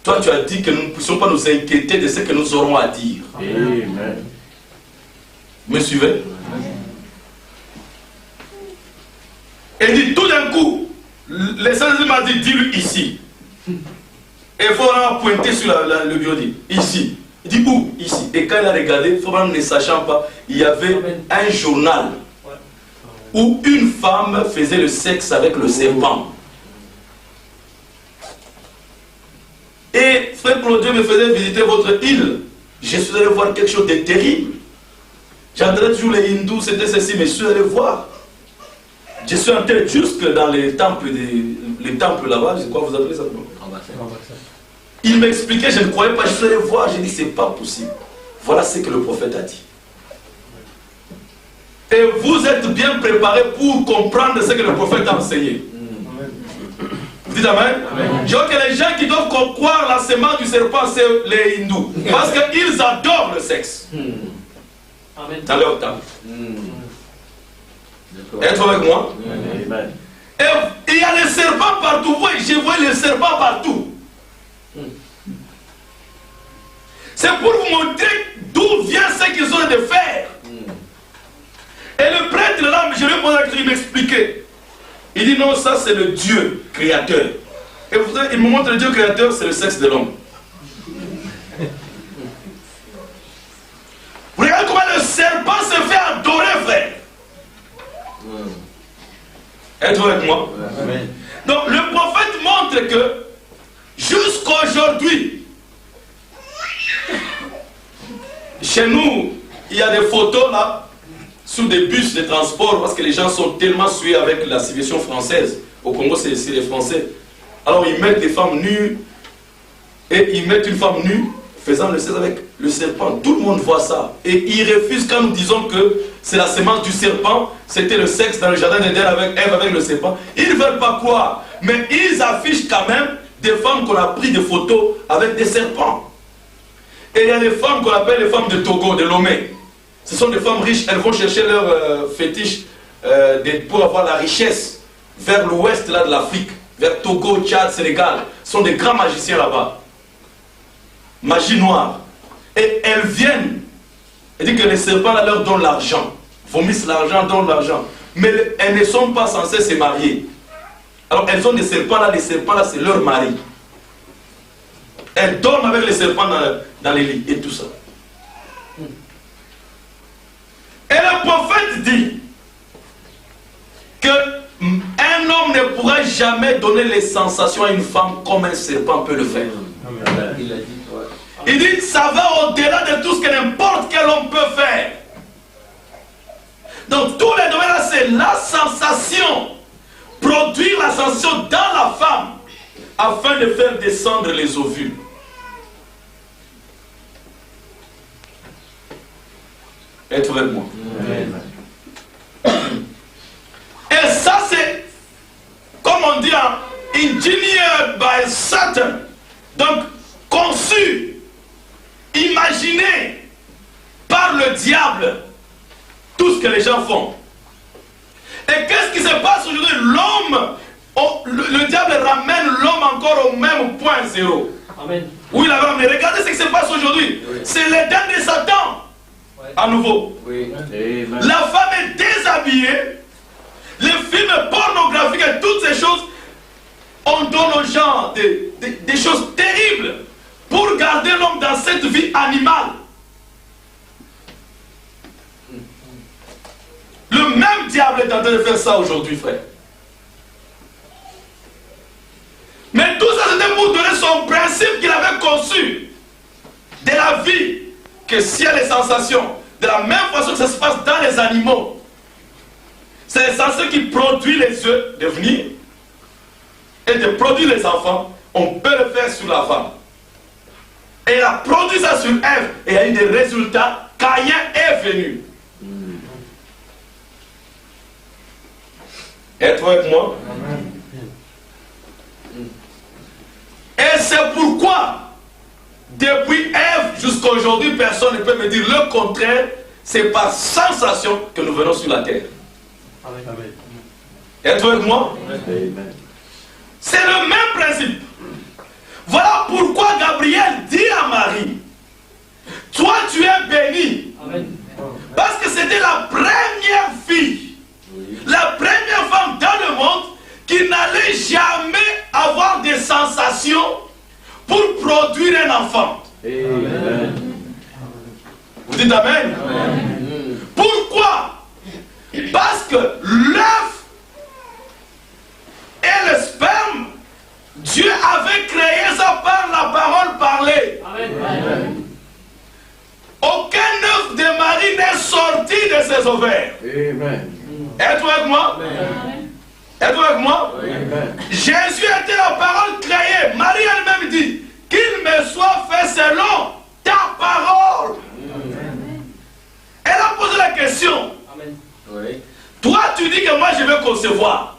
Toi tu as dit que nous ne puissions pas nous inquiéter de ce que nous aurons à dire. Amen. Vous me suivez? Et il dit tout d'un coup, le Seigneur m'a dit dis-lui ici. Et il faut pointer sur le bureau, dit ici. Il dit où? Ici. Et quand il a regardé, il faut ne sachant pas, il y avait un journal où une femme faisait le sexe avec le serpent. Et frère Claude me faisait visiter votre île. Je suis allé voir quelque chose de terrible. J'entendais toujours les hindous, c'était ceci, mais je suis allé voir. Je suis entré jusque dans les temples là-bas, je crois que vous appelez ça comment? Il m'expliquait, je ne croyais pas, je suis allé voir, j'ai dit c'est pas possible. Voilà ce que le prophète a dit. Et vous êtes bien préparés pour comprendre ce que le prophète a enseigné. Vous dites amen? Je vois que les gens qui doivent croire la semence du serpent, c'est les hindous. Parce qu'ils adorent le sexe. Amen. Dans leur temple. Êtes-vous avec moi? Amen. Et il y a les serpents partout. Oui, je vois les serpents partout. C'est pour vous montrer d'où vient ce qu'ils ont de faire. Et le prêtre là, je lui ai posé la question, il m'expliquait. Il dit non, ça c'est le Dieu créateur. Et vous savez, il me montre le Dieu créateur, c'est le sexe de l'homme. Vous regardez comment le serpent se fait adorer, frère. Êtes-vous avec moi? Amen. Donc le prophète montre que jusqu'aujourd'hui, chez nous, il y a des photos là, sous des bus de transport, parce que les gens sont tellement sués avec la civilisation française. Au Congo, c'est les Français. Alors ils mettent des femmes nues, et ils mettent une femme nue, faisant le sexe avec le serpent. Tout le monde voit ça. Et ils refusent quand nous disons que c'est la semence du serpent, c'était le sexe dans le jardin d'Éden avec Ève, avec le serpent. Ils ne veulent pas croire. Mais ils affichent quand même des femmes qu'on a pris des photos avec des serpents. Et il y a des femmes qu'on appelle les femmes de Togo, de Lomé. Ce sont des femmes riches, elles vont chercher leur fétiche pour avoir la richesse vers l'ouest là, de l'Afrique, vers Togo, Tchad, Sénégal. Ce sont des grands magiciens là-bas. Magie noire. Et elles viennent. Elles disent que les serpents là, leur donnent l'argent. Vomissent l'argent, donnent l'argent. Mais elles ne sont pas censées se marier. Alors elles ont des serpents là, les serpents là, c'est leur mari. Elles dorment avec les serpents dans les lits et tout ça. Et le prophète dit que un homme ne pourra jamais donner les sensations à une femme comme un serpent peut le faire. Amen. Il a dit, toi. Il dit ça va au-delà de tout ce que n'importe quel homme peut faire. Donc tous les domaines là, c'est la sensation. Produire la sensation dans la femme afin de faire descendre les ovules. Êtes-vous avec moi? Amen. Et ça c'est, comme on dit, engineered by Satan. Donc conçu, imaginé par le diable, tout ce que les gens font. Et qu'est-ce qui se passe aujourd'hui? L'homme, le diable ramène l'homme encore au même point zéro. Amen. Où il avait ramené. Regardez ce qui se passe aujourd'hui. Oui. C'est l'Éden de Satan. Ouais. À nouveau. Oui. Amen. La femme est déshabillée. Les films pornographiques et toutes ces choses, on donne aux gens des choses terribles pour garder l'homme dans cette vie animale. Le même diable est en train de faire ça aujourd'hui, frère. Mais tout ça, c'était pour donner son principe qu'il avait conçu de la vie, que s'il y a les sensations, de la même façon que ça se passe dans les animaux, c'est les sensations qui produisent les œufs de venir et de produire les enfants, on peut le faire sur la femme. Et il a produit ça sur Ève. Et il y a eu des résultats. Caïn est venu. Êtes-vous avec moi? Et c'est pourquoi, depuis Ève jusqu'à aujourd'hui, personne ne peut me dire le contraire. C'est par sensation que nous venons sur la terre. Êtes-vous avec moi? C'est le même principe. Voilà pourquoi Gabriel dit à Marie, toi tu es bénie. Parce que c'était la première fille, la première femme dans le monde qui n'allait jamais avoir des sensations pour produire un enfant. Amen. Vous dites Amen? Amen. Pourquoi? Parce que l'œuf et le sperme, Dieu avait créé ça par la parole parlée. Amen. Aucun œuf de Marie n'est sorti de ses ovaires. Amen. Êtes-vous avec moi? Amen. Êtes-vous avec moi? Amen. Jésus était la parole créée. Marie elle-même dit qu'il me soit fait selon ta parole. Amen. Elle a posé la question. Amen. Oui. Toi tu dis que moi je vais concevoir.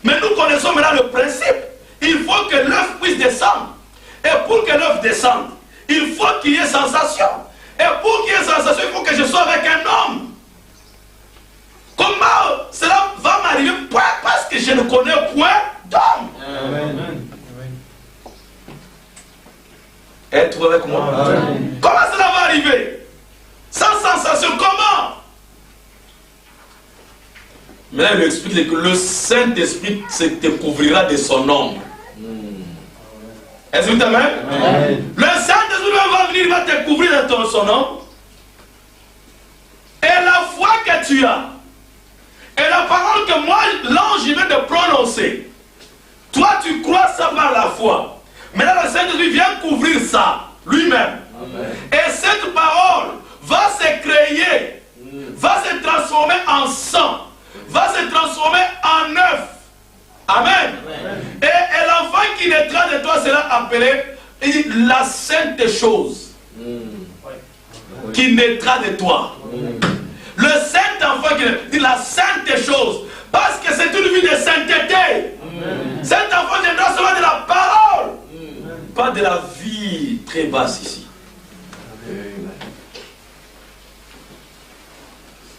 Mais nous connaissons maintenant le principe. Il faut que l'œuf puisse descendre. Et pour que l'œuf descende, il faut qu'il y ait sensation. Et pour qu'il y ait sensation, il faut que je sois avec un homme. Comment cela va m'arriver? Parce que je ne connais point d'homme. Amen. Êtes-vous avec moi? Amen. Comment cela va arriver? Sans sensation, comment? Mais là, il explique que le Saint-Esprit se découvrira de son ombre. Est-ce que vous t'aimez? Le Saint-Esprit va venir, il va te couvrir de son ombre. Et la foi que tu as, et la parole que moi, l'ange, vient de prononcer, toi, tu crois ça par la foi. Mais là, le Saint-Esprit vient couvrir ça, lui-même. Et cette parole va se créer, va se transformer en sang, va se transformer en œuf. Amen. Et l'enfant qui naîtra de toi sera appelé la sainte chose qui naîtra de toi. Le saint enfant qui dit la sainte chose. Parce que c'est une vie de sainteté. Cet enfant viendra seulement de la parole. Pas de la vie très basse ici.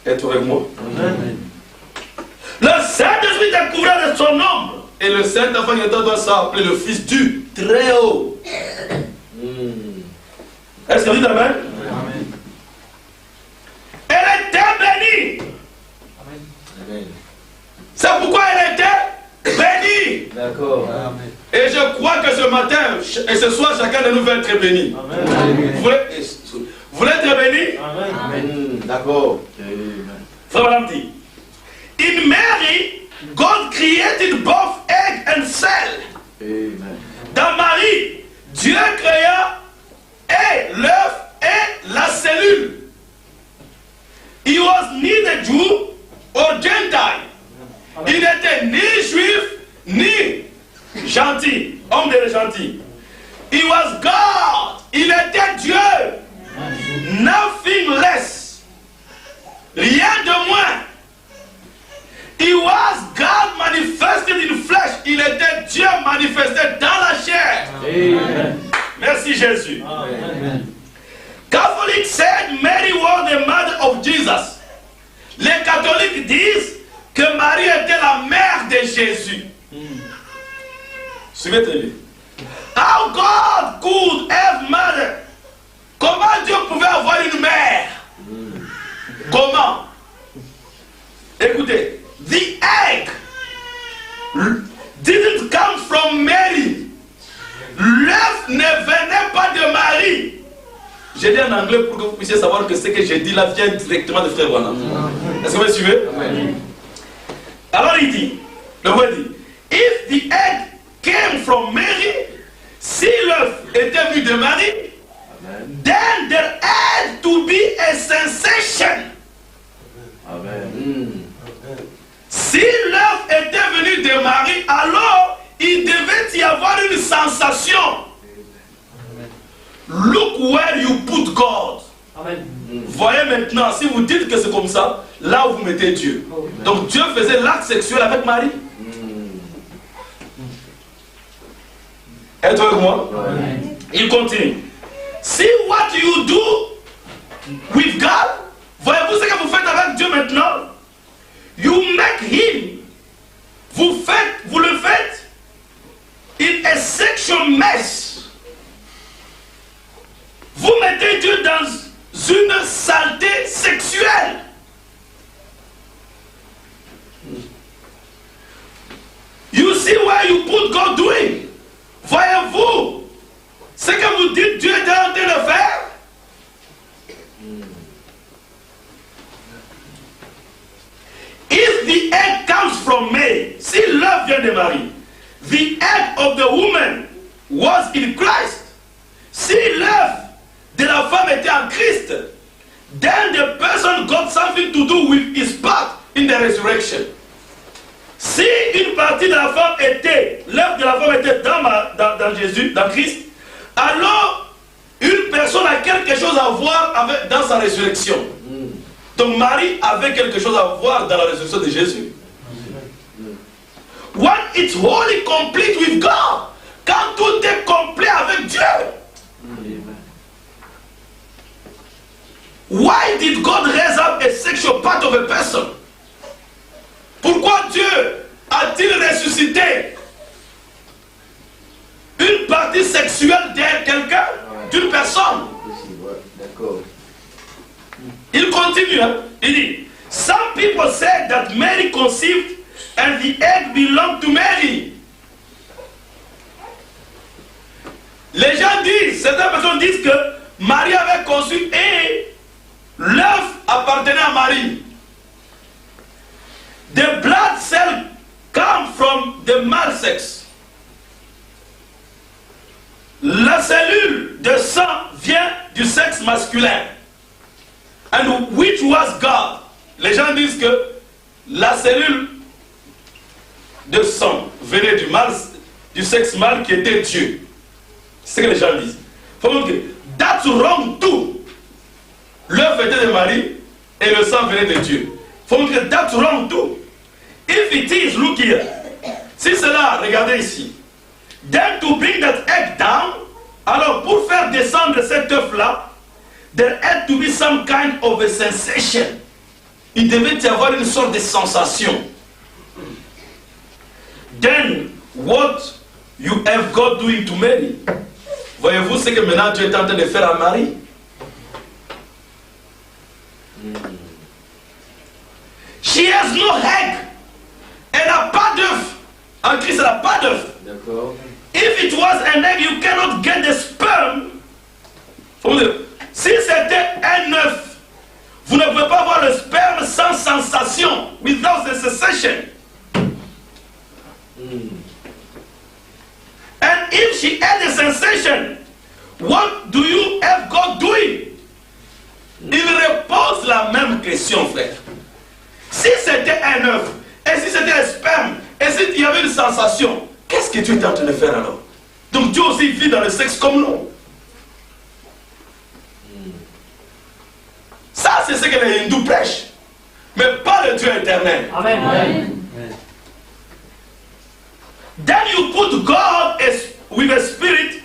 Êtes-vous avec moi? Le Saint-Esprit découvrira de son ombre. Et le Saint-Enfant doit s'appeler le Fils du Très-Haut. Est-ce que vous dites Amen? Amen. Elle était bénie. Amen. C'est pourquoi elle était bénie. D'accord. Et je crois que ce matin et ce soir, chacun de nous va être béni. Amen. Vous voulez être béni? Amen. Amen. D'accord. Frère Madame dit, in Mary, God created both egg and cell. Amen. Dans Marie, Dieu créa et l'œuf et la cellule. He was neither Jew or Gentile. Il n'était ni juif ni gentil, homme de gentil. He was God. Il était Dieu. Nothing less. Rien de moins. He was God manifested in flesh. Il était Dieu manifesté dans la chair. Amen. Merci Jésus. Amen. Catholics said Mary was the mother of Jesus. Les catholiques disent que Marie était la mère de Jésus. Suivez-le. How God could have mother? Comment Dieu pouvait avoir une mère? Comment? Écoutez. The egg didn't come from Mary. L'œuf ne venait pas de Marie. J'ai dit en anglais pour que vous puissiez savoir que ce que j'ai dit là vient directement de Frère Branham. Est-ce que vous me suivez? Alors il dit, le roi dit, if the egg came from Mary, si l'œuf était venu de Marie, then there had to be a sensation. Amen. Si l'œuf était venu de Marie, alors il devait y avoir une sensation. L'œuf Look where you put God. Amen. Voyez maintenant, si vous dites que c'est comme ça, là où vous mettez Dieu. Donc Dieu faisait l'acte sexuel avec Marie. Êtes-vous avec moi? Il continue. See what you do with God. Voyez-vous ce que vous faites avec Dieu maintenant? You make him. Vous le faites in a sexual mess. Vous mettez Dieu dans une saleté sexuelle. You see where you put God doing. Voyez-vous ce que vous dites Dieu est en train de faire? If the egg comes from Mary, si l'œuf vient de Marie, the egg of the woman was in Christ. Si l'œuf de la femme était en Christ, then the person got something to do with his part in the resurrection. Si une partie de la femme était, l'œuf de la femme était dans Jésus, dans Christ, alors une personne a quelque chose à voir dans sa résurrection. Donc Marie avait quelque chose à voir dans la résurrection de Jésus. When it's wholly complete with God, quand tout est complet avec Dieu. Why did God raise up a sexual part of a person? Pourquoi Dieu a-t-il ressuscité une partie sexuelle de quelqu'un, d'une personne? D'accord. Il continue, hein? Il dit, some people said that Mary conceived and the egg belonged to Mary. Les gens disent, certaines personnes disent que Marie avait conçu et l'œuf appartenait à Marie. The blood cell come from the male sex. La cellule de sang vient du sexe masculin. And which was God? Les gens disent que la cellule de sang venait du sexe mâle qui était Dieu. C'est ce que les gens disent. Faut dire que that's wrong too. L'œuf était de Marie et le sang venait de Dieu. Faut dire que that's wrong too. If it is, look here. Si c'est là, regardez ici. Then to bring that egg down, alors pour faire descendre cet œuf là, there had to be some kind of a sensation. Il devait y avoir une sorte de sensation. Then what you have God doing to Mary? Voyez-vous ce que maintenant Dieu est en train de faire à Marie? She has no egg. Elle n'a pas d'œuf. En Christ, elle n'a pas d'œuf. D'accord. If it was an egg, you cannot get the sperm. Si c'était un œuf, vous ne pouvez pas avoir le sperme sans sensation, without the sensation. And if she had a sensation, what do you have God doing? Il repose la même question, frère. Si c'était un œuf, et si c'était un sperme, et s'il y avait une sensation, qu'est-ce que Dieu est en train de faire alors? Donc Dieu aussi vit dans le sexe comme nous. Ça, c'est ce que les hindous prêchent. Mais pas le Dieu éternel. Amen. Amen. Then you put God with a spirit.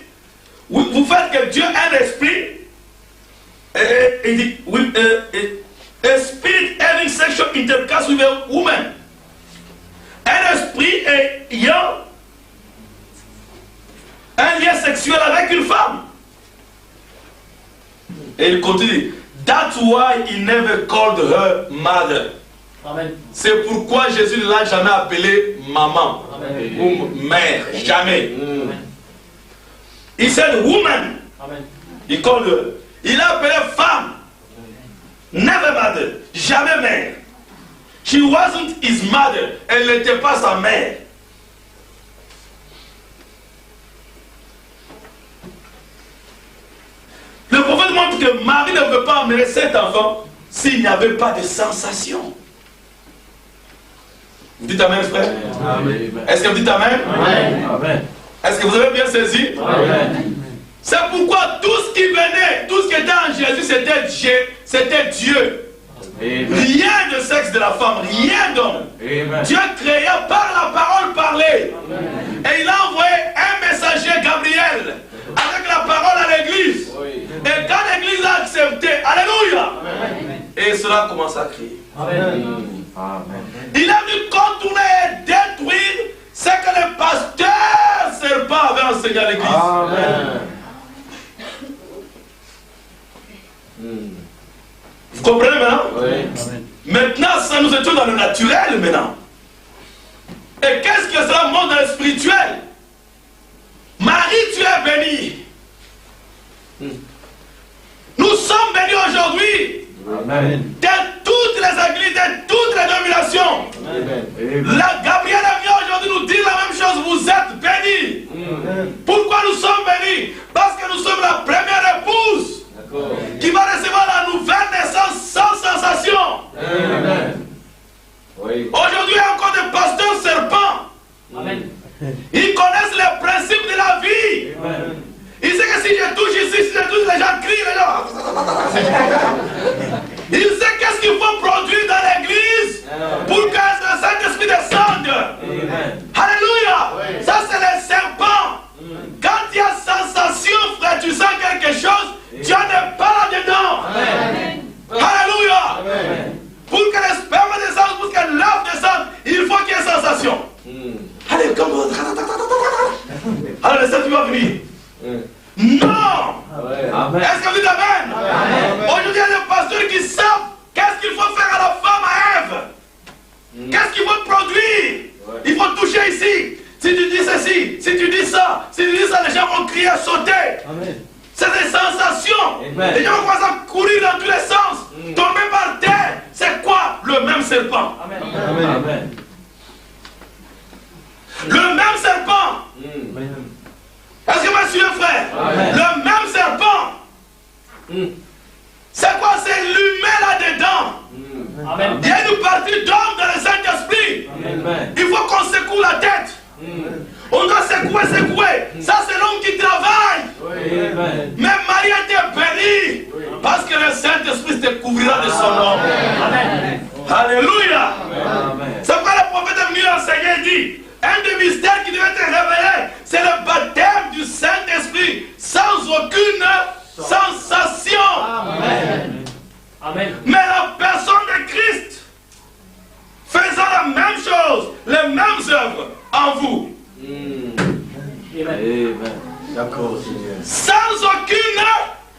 Vous faites que Dieu a un esprit. With a spirit having sexual intercourse with a woman. Un esprit ayant un lien sexuel avec une femme. Et il continue. That's why he never called her mother. Amen. C'est pourquoi Jésus ne l'a jamais appelée maman. Amen. Ou mère. Jamais. Amen. He said woman. Amen. Il called her. Il a appelé femme. Never mother. Jamais mère. She wasn't his mother. Elle n'était pas sa mère. Le prophète montre que Marie ne peut pas emmener cet enfant s'il n'y avait pas de sensation. Vous dites amen, frère? Amen. Est-ce que vous dites amen? Amen. Amen. Est-ce que vous avez bien saisi? Amen. C'est pourquoi tout ce qui venait, tout ce qui était en Jésus, c'était Dieu. Amen. Rien de sexe de la femme, rien d'homme. Dieu créa par la parole parlée. Et il a envoyé un messager, Gabriel, avec la parole à l'église. Et quand l'église a accepté, alléluia, et cela commence à crier. Il a dû contourner et détruire ce que le pasteur serpent avait enseigné à l'église. Vous comprenez maintenant? Maintenant, ça nous étions dans le naturel maintenant. Et qu'est-ce que cela montre dans le spirituel? Marie, tu es bénie. Nous sommes bénis aujourd'hui. De toutes les églises, de toutes les dominations. Gabriel vient aujourd'hui nous dire la même chose. Vous êtes bénis. Pourquoi nous sommes bénis? Parce que nous sommes la première épouse qui va recevoir la nouvelle naissance sans sensation. Aujourd'hui, il y a encore des pasteurs serpents. Ils connaissent les principes de la vie. Il sait que si je touche ici, si je touche, les gens crient, les gens. Il sait qu'est-ce qu'il faut produire dans l'église pour que le Saint-Esprit descende. Alléluia. Ça, c'est les serpents. Quand il y a sensation, frère, tu sens quelque chose, Dieu n'est pas là-dedans. Alléluia. Pour que le sperme descende, pour que l'œuf descende, il faut qu'il y ait sensation. Allez, comme... Alors, le Saint-Esprit va venir. Non! Est-ce que vous dites amen? Aujourd'hui, il y a des pasteurs qui savent qu'est-ce qu'il faut faire à la femme, à Ève. Qu'est-ce qu'il faut produire? Il faut toucher ici. Si tu dis ceci, si tu dis ça, les gens vont crier, sauter. C'est des sensations. Les gens vont commencer à courir dans tous les sens, tomber par terre. C'est quoi? Le même serpent. Le même serpent. Est-ce que vous suivez, frère? Le même serpent. C'est quoi? C'est l'humain là-dedans. Il y a une partie d'homme dans le Saint-Esprit. Il faut qu'on secoue la tête. On doit secouer. Ça, c'est l'homme qui travaille. Mais Marie était bénie parce que le Saint-Esprit te couvrira de son nom. Alléluia. C'est pourquoi le prophète est venu enseigner et dit: un des mystères qui devait être révélé, c'est le baptême du Saint-Esprit sans aucune sensation. Mais la personne de Christ faisant la même chose, les mêmes œuvres en vous. Sans aucune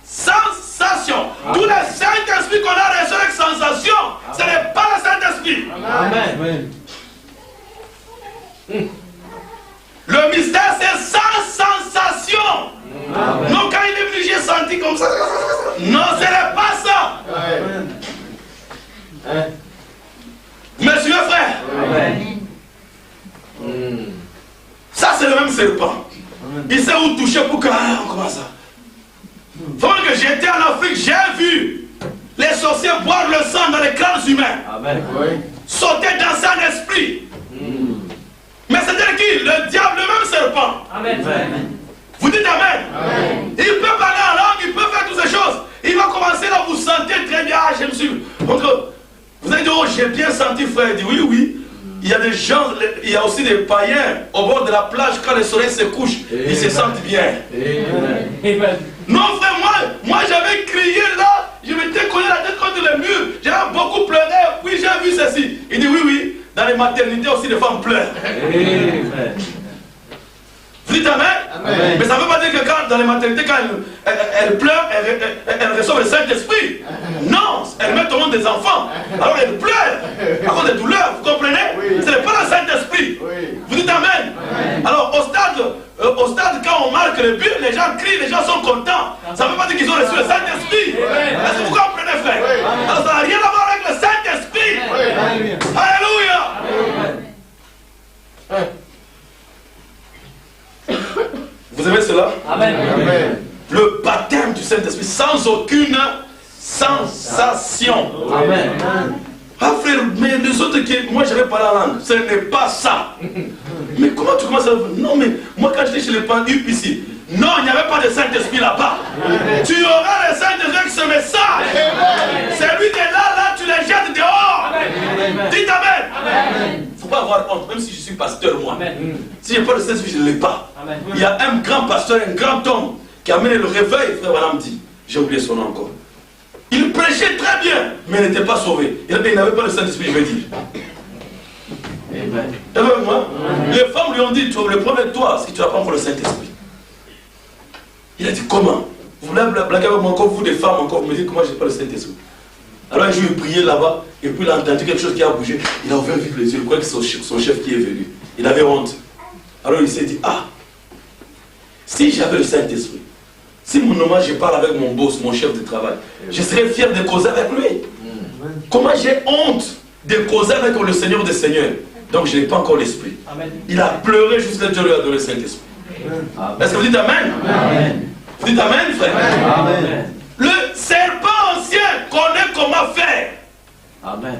sensation. Tout le Saint-Esprit qu'on a reçu avec sensation, ce n'est pas le Saint-Esprit. Le mystère, c'est sans sensation. Non, quand il est venu, j'ai senti comme ça. Non, ce n'est pas ça. Monsieur frère, ça c'est le même serpent. Il sait où toucher pour que on commence ça. Faut que j'étais en Afrique, j'ai vu les sorciers boire le sang dans les crânes humains. Sauter dans son esprit. Mais c'est-à-dire qui? Le diable, le même serpent. Vous dites amen. Il peut parler en langue, il peut faire toutes ces choses. Il va commencer là, vous sentez très bien. Ah, je me suis... Donc, vous allez dire, oh, j'ai bien senti, frère. Il dit, oui, oui. Il y a des gens, il y a aussi des païens au bord de la plage, quand le soleil se couche, ils se sentent bien. Non, frère, moi j'avais crié là, je m'étais collé la tête contre le mur, j'avais beaucoup pleuré, puis j'ai vu ceci. Il dit, oui, oui, dans les maternités aussi, les femmes pleurent. Vous dites amen? Mais ça ne veut pas dire que quand, dans les maternités, quand elles pleurent, elles reçoivent le Saint-Esprit. Non, elles mettent au monde des enfants. Alors elles pleurent à cause des douleurs, vous comprenez? Ce n'est pas le Saint-Esprit. Vous dites amen? Alors au stade, quand on marque le but, les gens crient, les gens sont contents. Ça ne veut pas dire qu'ils ont reçu le Saint-Esprit. Est-ce que vous comprenez, frère? Alors ça n'a rien à voir avec le Saint-Esprit. Alléluia. Vous aimez cela? Amen. Le baptême du Saint-Esprit sans aucune sensation. Amen. Ah frère, mais les autres qui... Moi j'avais parlé en langue. Ce n'est pas ça. Mais comment tu commences à... Non mais moi quand j'étais chez les parents UPC, Non, il n'y avait pas de Saint-Esprit là-bas. Tu auras le Saint-Esprit avec ce message. Celui qui est là, tu les jettes dehors. Dites Amen. Il ne faut pas avoir honte, même si je suis pasteur moi. Si je n'ai pas le Saint-Esprit, je ne l'ai pas. Il y a un grand pasteur, un grand homme qui a amené le réveil, frère Branham dit. J'ai oublié son nom encore. Il prêchait très bien, mais il n'était pas sauvé. Il n'avait pas le Saint-Esprit, je vais dire. Moi, les femmes lui ont dit, le problème de toi, c'est que tu n'as pas encore le Saint-Esprit. Il a dit, comment? Vous voulez blaguer avec moi encore, vous des femmes encore, vous me dites comment je n'ai pas le Saint-Esprit. Alors un jour il priait là-bas, et puis il a entendu quelque chose qui a bougé. Il a ouvert vite les yeux, il croyait que c'est son chef qui est venu. Il avait honte. Alors il s'est dit, ah, si j'avais le Saint-Esprit, si mon hommage je parle avec mon boss, mon chef de travail, je serais fier de causer avec lui. Comment j'ai honte de causer avec le Seigneur des Seigneurs? Donc je n'ai pas encore l'Esprit. Il a pleuré jusqu'à Dieu lui a donné le Saint-Esprit. Est-ce que vous dites Amen? Amen. Vous dites Amen, frère? Amen. Le serpent ancien connaît comment faire. Amen.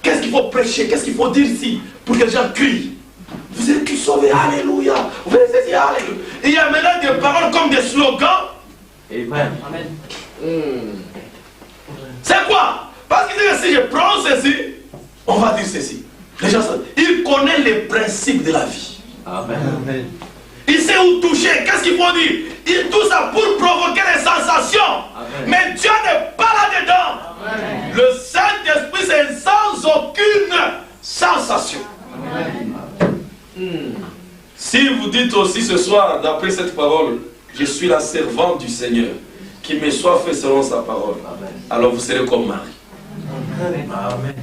Qu'est-ce qu'il faut prêcher? Qu'est-ce qu'il faut dire ici pour que les gens crient? Vous êtes tous sauvés, alléluia. Vous allez dire alléluia. Il y a maintenant des paroles comme des slogans. Amen. C'est quoi? Parce qu'il dit que si je prends ceci, on va dire ceci. Les gens savent. Il connaît les principes de la vie. Amen. Il sait où toucher. Qu'est-ce qu'il faut dire? Il touche ça pour provoquer les sensations. Amen. Mais Dieu n'est pas là-dedans. Le Saint-Esprit, c'est sans aucune sensation. Amen. Si vous dites aussi ce soir, d'après cette parole, je suis la servante du Seigneur, qui me soit fait selon sa parole, amen, alors vous serez comme Marie. Amen. Amen.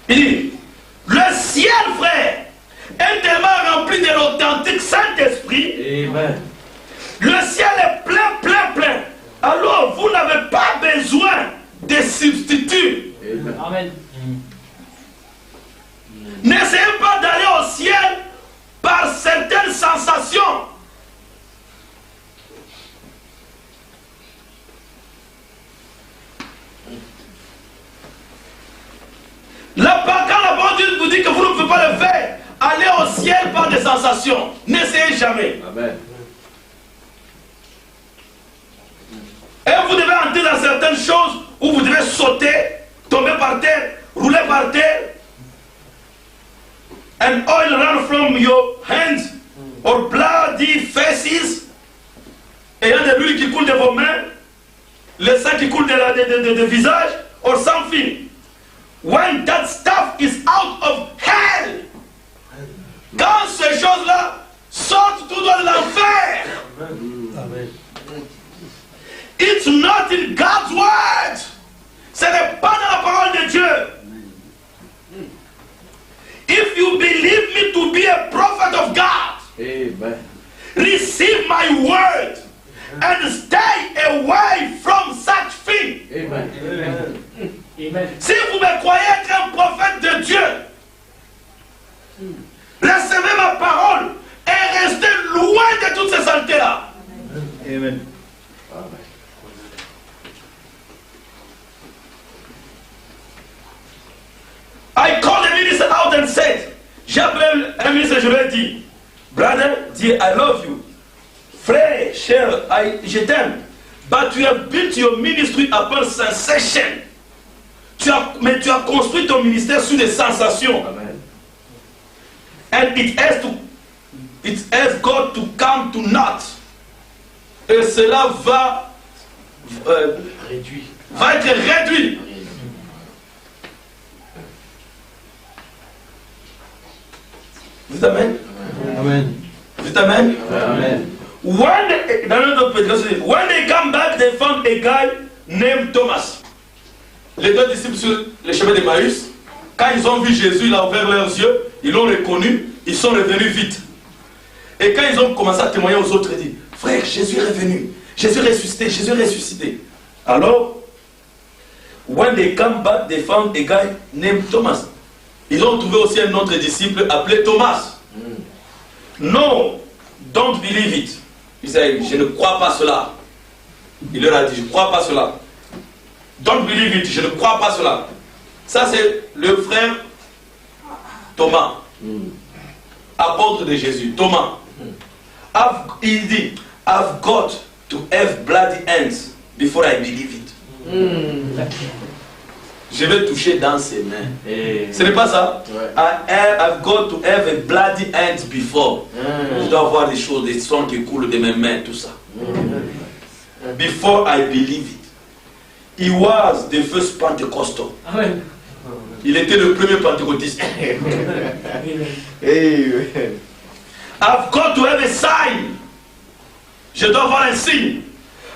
Il dit, le ciel, frère, est tellement rempli de l'authentique Saint-Esprit. Amen. Le ciel est plein, plein, plein. Alors, vous n'avez pas besoin de substituts. Amen. N'essayez pas d'aller au ciel par certaines sensations. Là, quand la parole de Dieu vous dit que vous ne pouvez pas le faire, allez au ciel par des sensations. N'essayez jamais. Amen. Et vous devez entrer dans certaines choses où vous devez sauter, tomber par terre, rouler par terre. And oil run from your hands or bloody faces. Et il y a de l'huile qui coule de vos mains, le sang qui coule de visage, or something. When that stuff is out of hell, quand ces choses-là sortent tout dans l'enfer, it's not in God's word. Ce n'est pas dans la parole de Dieu. If you believe me to be a prophet of God, amen, receive my word and stay away from such things. Amen. Amen. Amen. Si vous me croyez être un prophète de Dieu, recevez ma parole et restez loin de toutes ces saletés-là. Amen. I called the minister out and said, j'ai appelé un ministre, je lui ai dit, brother, dear, I love you. Frère, cher, je t'aime. But you have built your ministry upon sensation. Mais tu as construit ton ministère sur des sensations. Amen. And it has got to come to naught. Et cela va être réduit. Vous dites Amen? Amen. Vous dites Amen? Amen. When they come back, they found a guy named Thomas. Les deux disciples sur le chemin d'Emmaüs, quand ils ont vu Jésus, il a ouvert leurs yeux, ils l'ont reconnu, ils sont revenus vite. Et quand ils ont commencé à témoigner aux autres, ils disent, frère, Jésus est revenu, Jésus est ressuscité, Jésus est ressuscité. Alors, when they come back, they found a guy named Thomas. Ils ont trouvé aussi un autre disciple appelé Thomas. No, don't believe it. Il disait, je ne crois pas cela. Il leur a dit, je ne crois pas cela. Don't believe it, je ne crois pas cela. Ça c'est le frère Thomas. À apôtre de Jésus, Thomas, il dit, I've got to have bloody hands before I believe it. Je vais toucher dans ses mains. Ce n'est pas ça? I've got to have a bloody hands before. Je dois avoir des choses, des sangs qui coulent de mes mains, tout ça. Before I believe it. He was the first Pentecostal. Amen. Il était le premier pentecôtiste. I've got to have a sign. Je dois avoir un signe.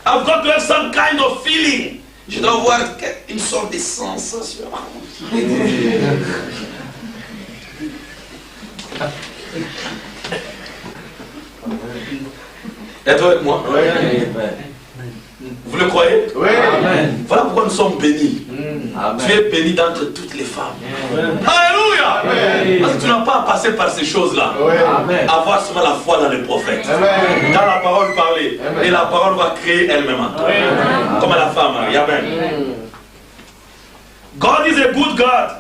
I've got to have some kind of feeling. Je dois avoir une sorte de sensation. Êtes-vous avec moi? Oui. Vous le croyez? Oui. Amen. Voilà pourquoi nous sommes bénis. Amen. Tu es béni d'entre toutes les femmes. Amen. Alléluia. Amen. Parce que tu n'as pas à passer par ces choses-là. Amen. Avoir seulement la foi dans les prophètes. Amen. Dans la parole parler. Amen. Et la parole va créer elle-même en toi. Amen. Comme à la femme. Amen. God is a good God.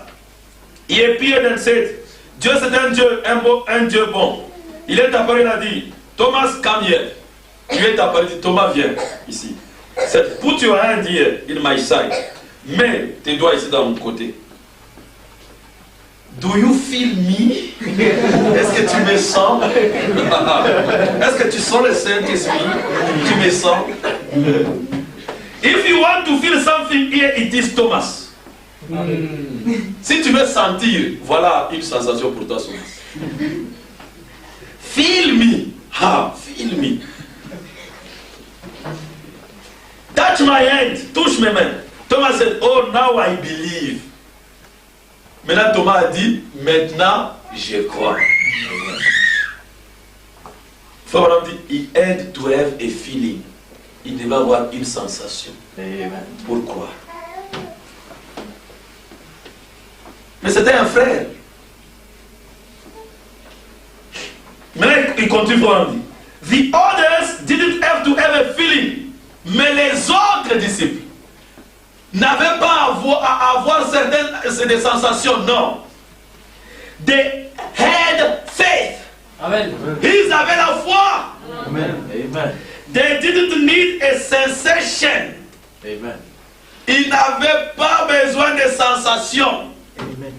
He appeared and said, Dieu c'est un Dieu, un Dieu bon. Il est apparu, il a dit, Thomas, come here. Dieu est apparu, il dit, Thomas, viens ici. C'est put your hand here in my side. Mets tes doigts ici dans mon côté. Do you feel me? Est-ce que tu me sens? Est-ce que tu sens le Saint-Esprit? Tu me sens? If you want to feel something here, it is Thomas. Si tu veux sentir, voilà une sensation pour toi, Thomas. Feel me. Feel me. Touch my hand. Touche mes mains. Thomas said, oh, now I believe. Maintenant, Thomas a dit, maintenant, je crois. Frère Branham dit, he had to have a feeling. Il devait avoir une sensation. Amen. Pour croire. Mais c'était un frère. Mais il continue, Frère Branham dit, the others didn't have to have a feeling. Mais les autres disciples n'avaient pas à avoir certaines des sensations, non. They had faith. Amen. Ils avaient la foi. Amen. Amen. They didn't need a sensation. Amen. Ils n'avaient pas besoin de sensations. Amen.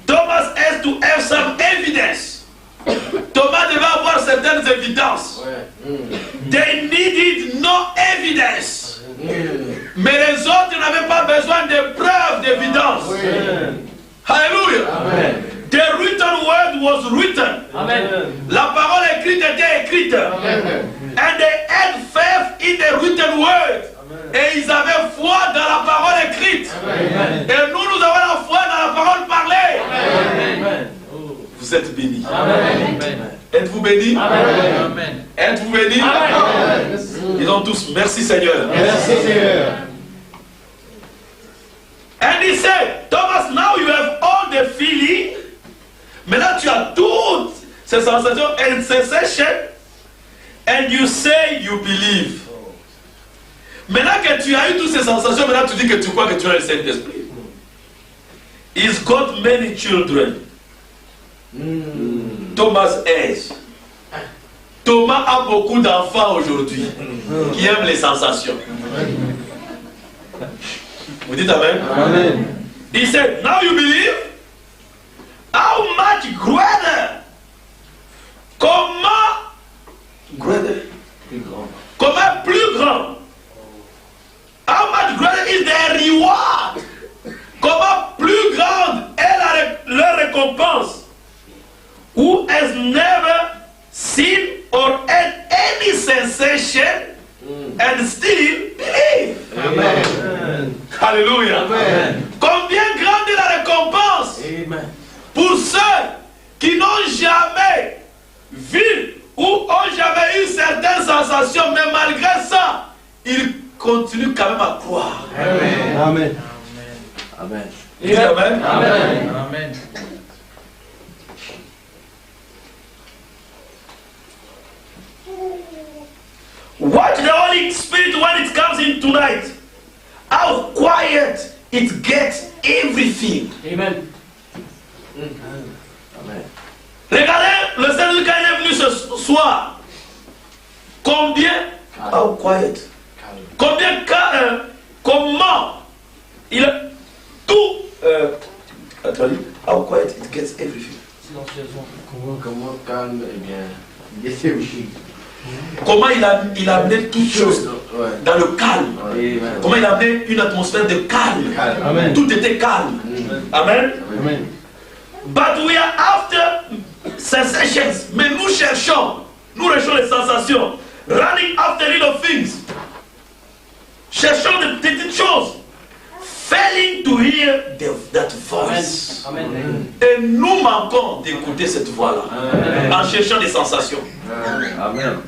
Thomas has to have some evidence. Thomas devait avoir certaines évidences. They needed no evidence. Mais les autres n'avaient pas besoin de preuves, d'évidence. Hallelujah. Amen. The written word was written. Amen. La parole écrite était écrite. Amen. And they had faith in the written word. Et ils avaient foi dans la parole écrite. Amen. Et nous avons la foi dans la parole parlée. Amen. Vous êtes bénis. Amen. Êtes-vous bénis? Amen. Êtes-vous bénis? Amen. Ils ont tous, merci Seigneur. Merci Seigneur. And he said, Thomas, now you have all the feeling. Maintenant tu as toutes ces sensations and sensation. And you say you believe. Maintenant que tu as eu toutes ces sensations, maintenant tu dis que tu crois que tu as le Saint-Esprit. He's got many children. Thomas has. Thomas a beaucoup d'enfants aujourd'hui qui aiment les sensations. Vous dites Amen? Amen. He said, now you believe? How much greater? Comment greater? Plus grand. Comment plus grand? How much greater is the reward? Comment plus grande est leur récompense? Who has never seen or had any sensation and still believe? Amen. Alléluia. Amen. Combien grande est la récompense Amen. pour ceux qui n'ont jamais vu ou ont jamais eu certaines sensations, mais malgré ça, ils continuent quand même à croire. Amen. Amen. Amen. Dites Amen. Amen. Amen. Watch the Holy Spirit when it comes in tonight. How quiet it gets everything. Amen. Amen. Regardez le Seigneur How quiet? Combien comment il a tout attendez, how quiet it gets everything. Comment calme, eh bien, il était aussi. Comment il a amené toutes choses dans le calme. Amen. Comment il a amené une atmosphère de calme. Amen. Tout était calme. Amen. Amen. But we are after sensations. Mais nous recherchons les sensations. Running after little things. Cherchons des petites choses. Failing to hear that voice. Amen. Et nous manquons d'écouter cette voix-là. En cherchant des sensations. Amen.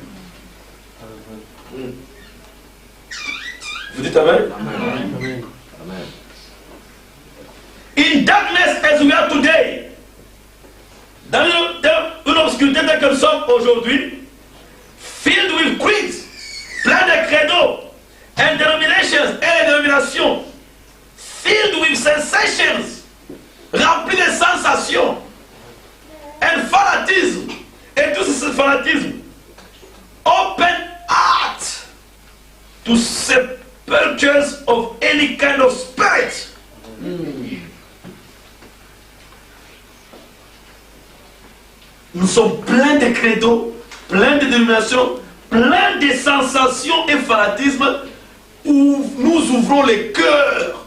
Vous dites Amen? Amen. Amen. In darkness as we are today. Dans une obscurité telle que nous sommes aujourd'hui. Filled with creeds. Plein de credos. And denominations. Et les dénominations. Filled with sensations. Rempli de sensations. And fanatism. Et tout ce fanatisme. Open heart. To sepulchres of any kind of spirit. Nous sommes pleins de credos, pleins de dénominations, pleins de sensations et fanatisme où nous ouvrons les cœurs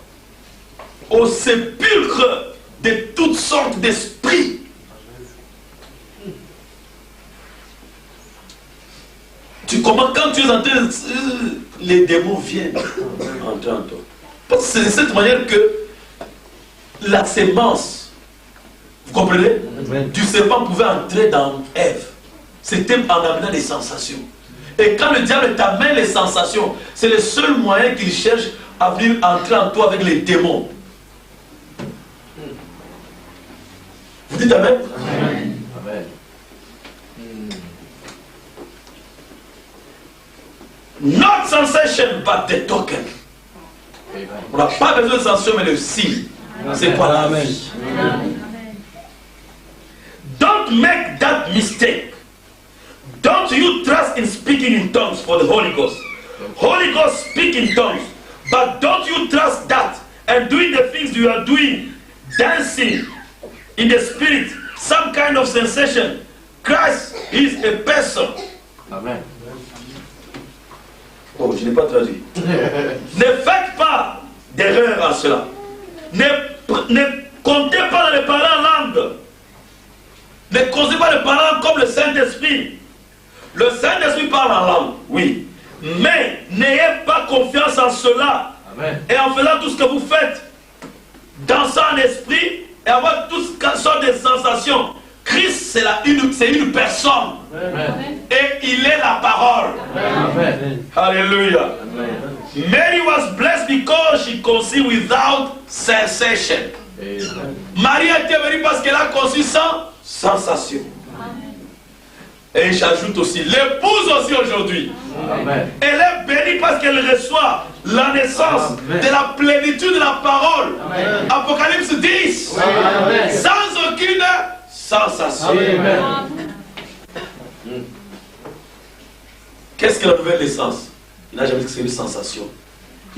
au sépulcre de toutes sortes d'esprits. Tu comprends quand tu es en train, les démons viennent entrer en toi. Parce que c'est de cette manière que la sémence, vous comprenez, du serpent pouvait entrer dans Ève. C'était en amenant des sensations. Et quand le diable t'amène les sensations, c'est le seul moyen qu'il cherche à venir entrer en toi avec les démons. Vous dites Amen? Amen. Amen. Not sensation, but the token. On n'a pas besoin de sensation, mais le signe. C'est quoi la vie? Don't make that mistake. Don't you trust in speaking in tongues for the Holy Ghost. Holy Ghost speak in tongues. But don't you trust that and doing the things you are doing, dancing in the spirit, some kind of sensation. Christ is a person. Amen. Oh, je n'ai pas traduit. Ne faites pas d'erreur en cela. Ne comptez pas dans les parler en langue. Ne causez pas les parler comme le Saint-Esprit. Le Saint-Esprit parle en langue, oui. Mais n'ayez pas confiance en cela. Amen. Et en faisant tout ce que vous faites, dansant en esprit et avoir toutes sortes de sensations. Christ, c'est une personne. Amen. Et il est la parole. Amen. Hallelujah. Amen. Mary was blessed because she conceived without sensation. Amen. Marie a été bénie parce qu'elle a conçu sans sensation. Et j'ajoute aussi, l'épouse aussi aujourd'hui. Amen. Elle est bénie parce qu'elle reçoit la naissance de la plénitude de la parole. Amen. Apocalypse 10. Amen. Sans aucune sensation. Amen. Qu'est-ce que la nouvelle naissance? Il n'a jamais dit que c'est une sensation.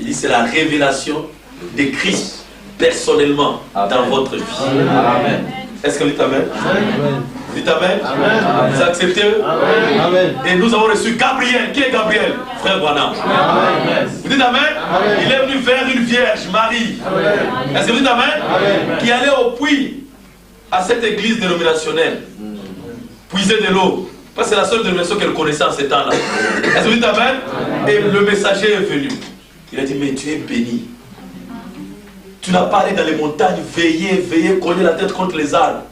Il dit que c'est la révélation de Christ personnellement dans votre vie. Amen. Est-ce que vous dites Amen? Amen. Vous dites Amen? Amen. Vous acceptez? Amen. Et nous avons reçu Gabriel. Qui est Gabriel? Frère Branham. Amen. Vous dites Amen? Il est venu vers une vierge, Marie. Est-ce que vous dites Amen? Qui allait au puits à cette église dénominationnelle. Puiser de l'eau. Parce que c'est la seule dénomination qu'elle connaissait en ces temps-là. Est-ce que vous dites Amen? Et le messager est venu. Il a dit, mais tu es béni. Tu n'as pas allé dans les montagnes, veiller, cogner la tête contre les arbres.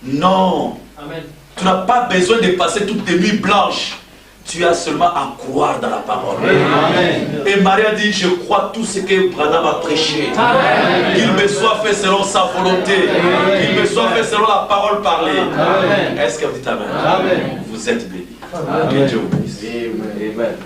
Non. Amen. Tu n'as pas besoin de passer toutes tes nuits blanches. Tu as seulement à croire dans la parole. Amen. Et Marie a dit, je crois tout ce que Branham a prêché. Qu'il me soit fait selon sa volonté. Qu'il me soit fait selon la parole parlée. Amen. Est-ce que vous dites Amen? Amen. Vous êtes bénis. Amen. Que Dieu vous bénisse. Amen.